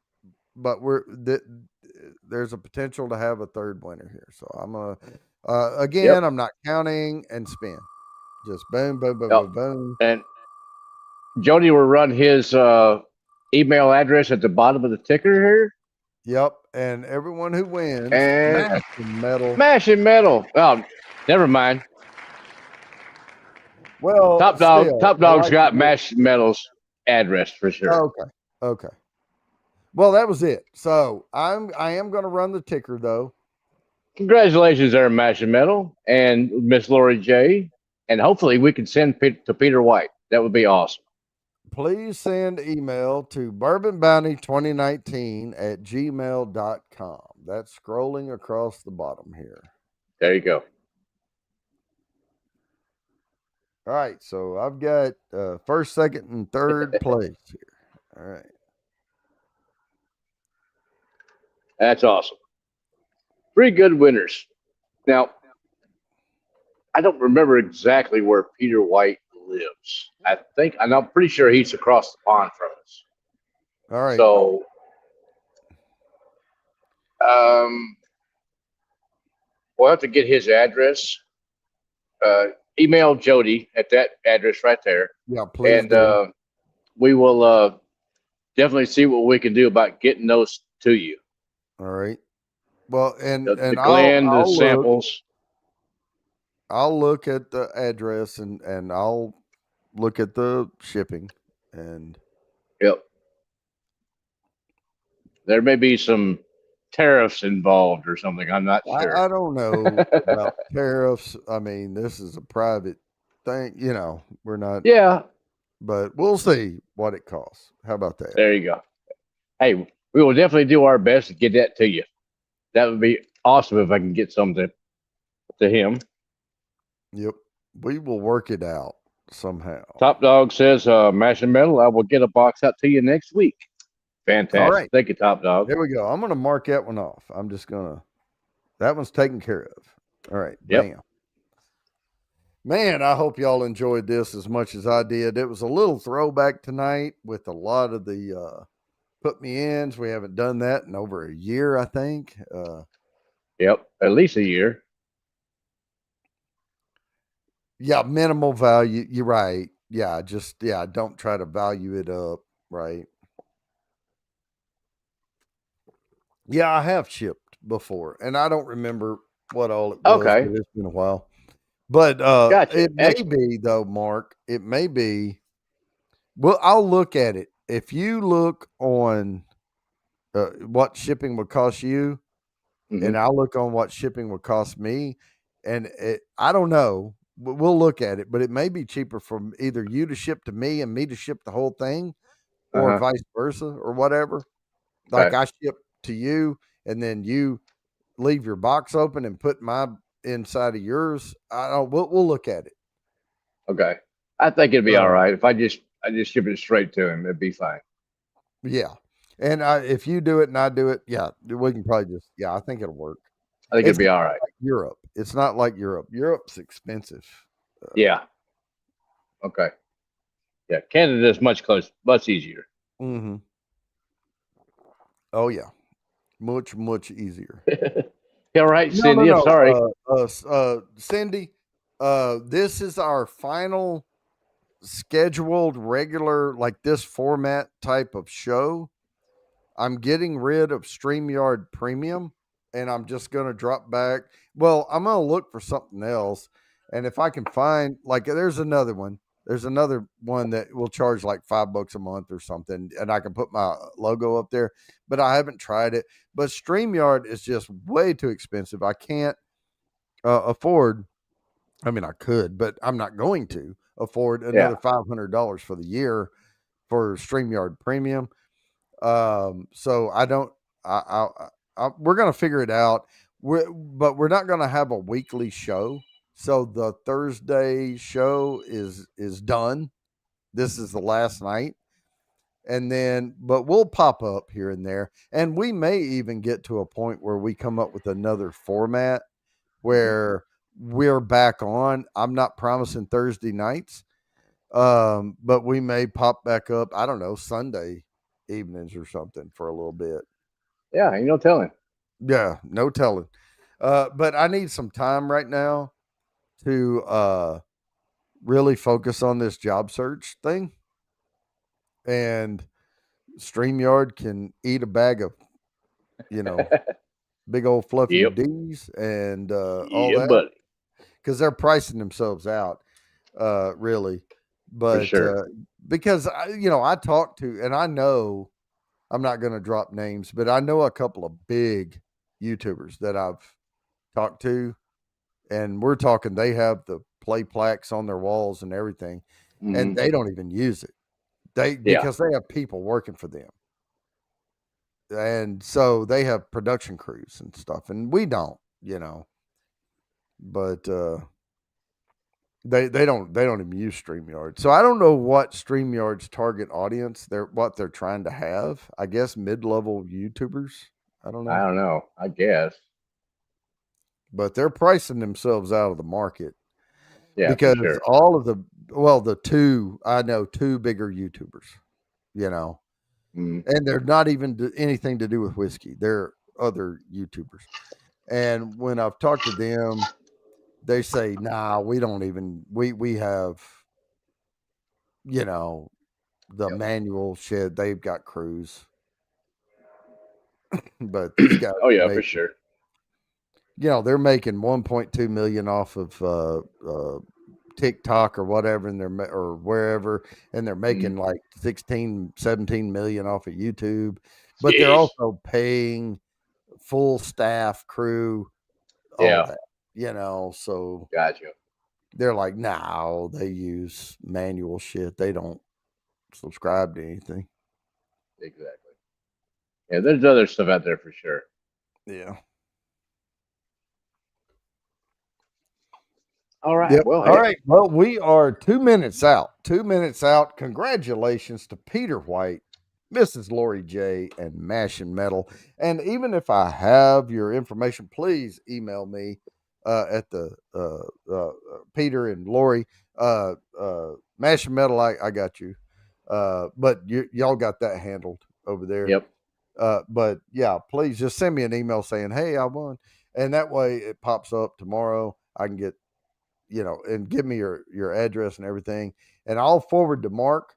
But there's a potential to have a third winner here. So I'm going to, again, Yep. I'm not counting and spin. Just boom, boom, boom, Yep. boom, boom. And Jody will run his email address at the bottom of the ticker here. Yep. And everyone who wins, And metal. Smashing Metal. Oh, never mind. Well, Top Dog's I like got the- Mash Metal's address for sure. Okay. Well, that was it. So I am going to run the ticker though. Congratulations there, Mash Metal and Miss Lori J. And hopefully we can send to Peter White. That would be awesome. Please send email to bourbonbounty2019@gmail.com. That's scrolling across the bottom here. There you go. All right. So I've got first, second, and third place here. All right. That's awesome. 3 good winners. Now, I don't remember exactly where Peter White lives. I'm pretty sure he's across the pond from us. All right. So, we'll have to get his address. Email Jody at that address right there. Yeah, please. And we will definitely see what we can do about getting those to you. All right. Well, and The and Glen, the I'll look, samples. I'll look at the address and I'll look at the shipping and Yep. There may be some tariffs involved or something. I'm not sure. I don't know about tariffs. I mean, this is a private thing, we're not, Yeah, but we'll see what it costs. How about that? there you go. Hey, we will definitely do our best to get that to you. That would be awesome if I can get something to him. Yep. We will work it out somehow. Top Dog says, Mash and Metal, I will get a box out to you next week. Fantastic. All right. Thank you, Top Dog. Here we go. I'm going to mark that one off. That one's taken care of. All right. Yep. Bam. Man, I hope y'all enjoyed this as much as I did. It was a little throwback tonight with a lot of the put me ins. We haven't done that in over a year, I think. Yep, at least a year. Yeah, minimal value. You're right. Yeah, don't try to value it up, right? Yeah, I have shipped before, and I don't remember what all it was. Okay. But it's been a while. But Gotcha. it may Excellent. be though, Mark. It may be. Well, I'll look at it. If you look on what shipping would cost you, Mhm. and I'll look on what shipping would cost me, and I don't know. We'll look at it, but it may be cheaper for either you to ship to me and me to ship the whole thing, or vice versa, or whatever. Like Okay. I ship to you, and then you leave your box open and put my inside of yours. I don't. We'll look at it. Okay. I think it'd be all right if I just ship it straight to him. It'd be fine. Yeah, and if you do it and I do it, yeah, we can probably just. Yeah, I think it'll work. I think it'd be all right. Like Europe. It's not like Europe. Europe's expensive. Yeah. Okay. Yeah. Canada's much easier. Mm-hmm. Oh yeah, much easier. All right, No, no, Cindy. I'm no. sorry. Cindy, this is our final scheduled regular, like this format type of show. I'm getting rid of StreamYard Premium and I'm just going to drop back. Well, I'm going to look for something else. And if I can find, like, there's another one. There's another one that will charge like $5 a month or something. And I can put my logo up there, but I haven't tried it. But StreamYard is just way too expensive. I can't afford. I mean, I could, but I'm not going to afford Yeah. another $500 for the year for StreamYard Premium. So I don't. We're gonna figure it out. But we're not gonna have a weekly show. So the Thursday show is done. This is the last night, and then but we'll pop up here and there, and we may even get to a point where we come up with another format where we're back on. I'm not promising Thursday nights, but we may pop back up. I don't know, Sunday evenings or something for a little bit. Yeah, ain't no telling. Yeah, no telling. But I need some time right now to really focus on this job search thing. And StreamYard can eat a bag of, you know, big old fluffy Yep. D's and all Yeah, that buddy. because they're pricing themselves out, really. For But sure. because I talked to, and I know I'm not going to drop names, but I know a couple of big YouTubers that I've talked to, and we're talking they have the play plaques on their walls and everything, and Mhm. they don't even use it. Yeah. Because they have people working for them. And so they have production crews and stuff, and we don't. But they don't even use StreamYard. So I don't know what StreamYard's target audience what they're trying to have. I guess mid-level YouTubers. I don't I know. don't know. I guess. But they're pricing themselves out of the market Yeah, for because sure. all of the two bigger YouTubers, Mhm. and they're not even anything to do with whiskey. They're other YouTubers. And when I've talked to them, they say, "Nah, we don't even we have, the Yep. manual shit. They've got crews, but these guys Oh are yeah, for making, sure. they're making 1.2 million off of TikTok or whatever, and or wherever, and they're Mhm. making like 16, 17 million off of YouTube, but they're Jeez. also paying full staff, crew, all Yeah, that, so gotcha. they're like, no, they use manual shit. They don't subscribe to anything. Exactly. Yeah, there's other stuff out there for sure. Yeah. All right. Yep. Well, All hey. right. Well, we are 2 minutes out. 2 minutes out. Congratulations to Peter White, Mrs. Lori J, and Mash and Metal. And even if I have your information, please email me at the Peter and Lori. Mash and Metal, I got you. But y'all got that handled over there. Yep. But yeah, please just send me an email saying, "Hey, I won," and that way it pops up tomorrow. I can get, and give me your address and everything, and I'll forward to Mark,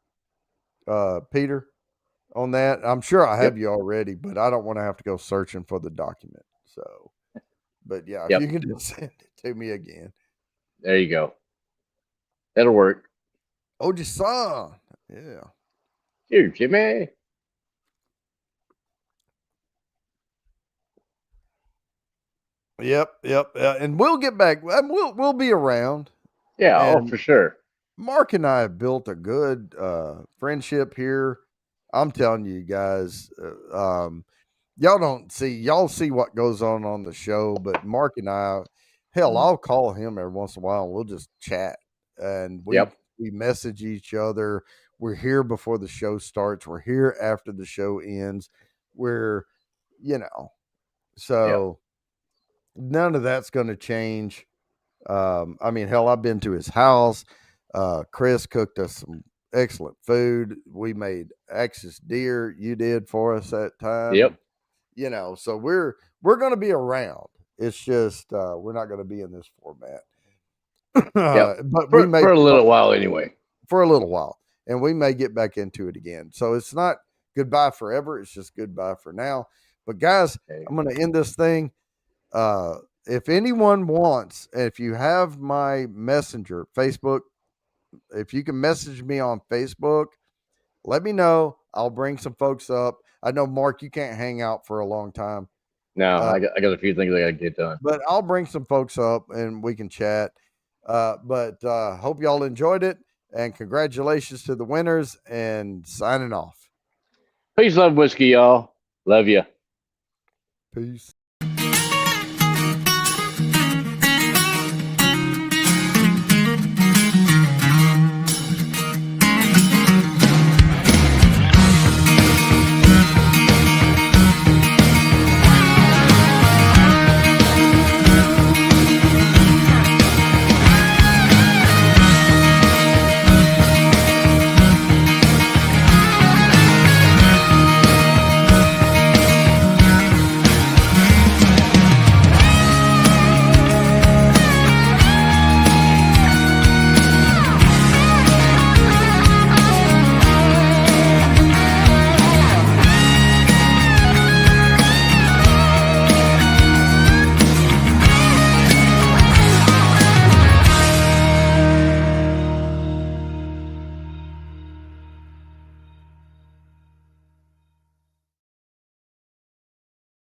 Peter, on that. I'm sure I have Yep. you already, but I don't want to have to go searching for the document. So, but yeah, if Yep. you can just send it to me again. There you go. That'll work. Oji-san, yeah. Here, Jimmy. Yep, and we'll get back. We'll be around. Yeah. Oh, And for sure. Mark and I have built a good friendship here. I'm telling you guys, y'all see what goes on the show, but Mark and I, hell, Mhm. I'll call him every once in a while and we'll just chat, and Yep. we message each other. We're here before the show starts. We're here after the show ends. We're, you know, Yep. so none of that's going to change. I mean, hell, I've been to his house. Chris cooked us some excellent food. We made Axis deer. You did for us that time, and Yep. so we're going to be around. It's just we're not going to be in this format. But for, we may for a little while anyway. For a little while, and we may get back into it again. So it's not goodbye forever. It's just goodbye for now. But guys, I'm going to end this thing. If anyone wants, if you have my messenger, Facebook, if you can message me on Facebook, let me know. I'll bring some folks up. I know, Mark, you can't hang out for a long time. No, I got a few things I got to get done. But I'll bring some folks up and we can chat. But hope y'all enjoyed it. And congratulations to the winners, and signing off. Peace, love, whiskey, y'all. Love you. Peace.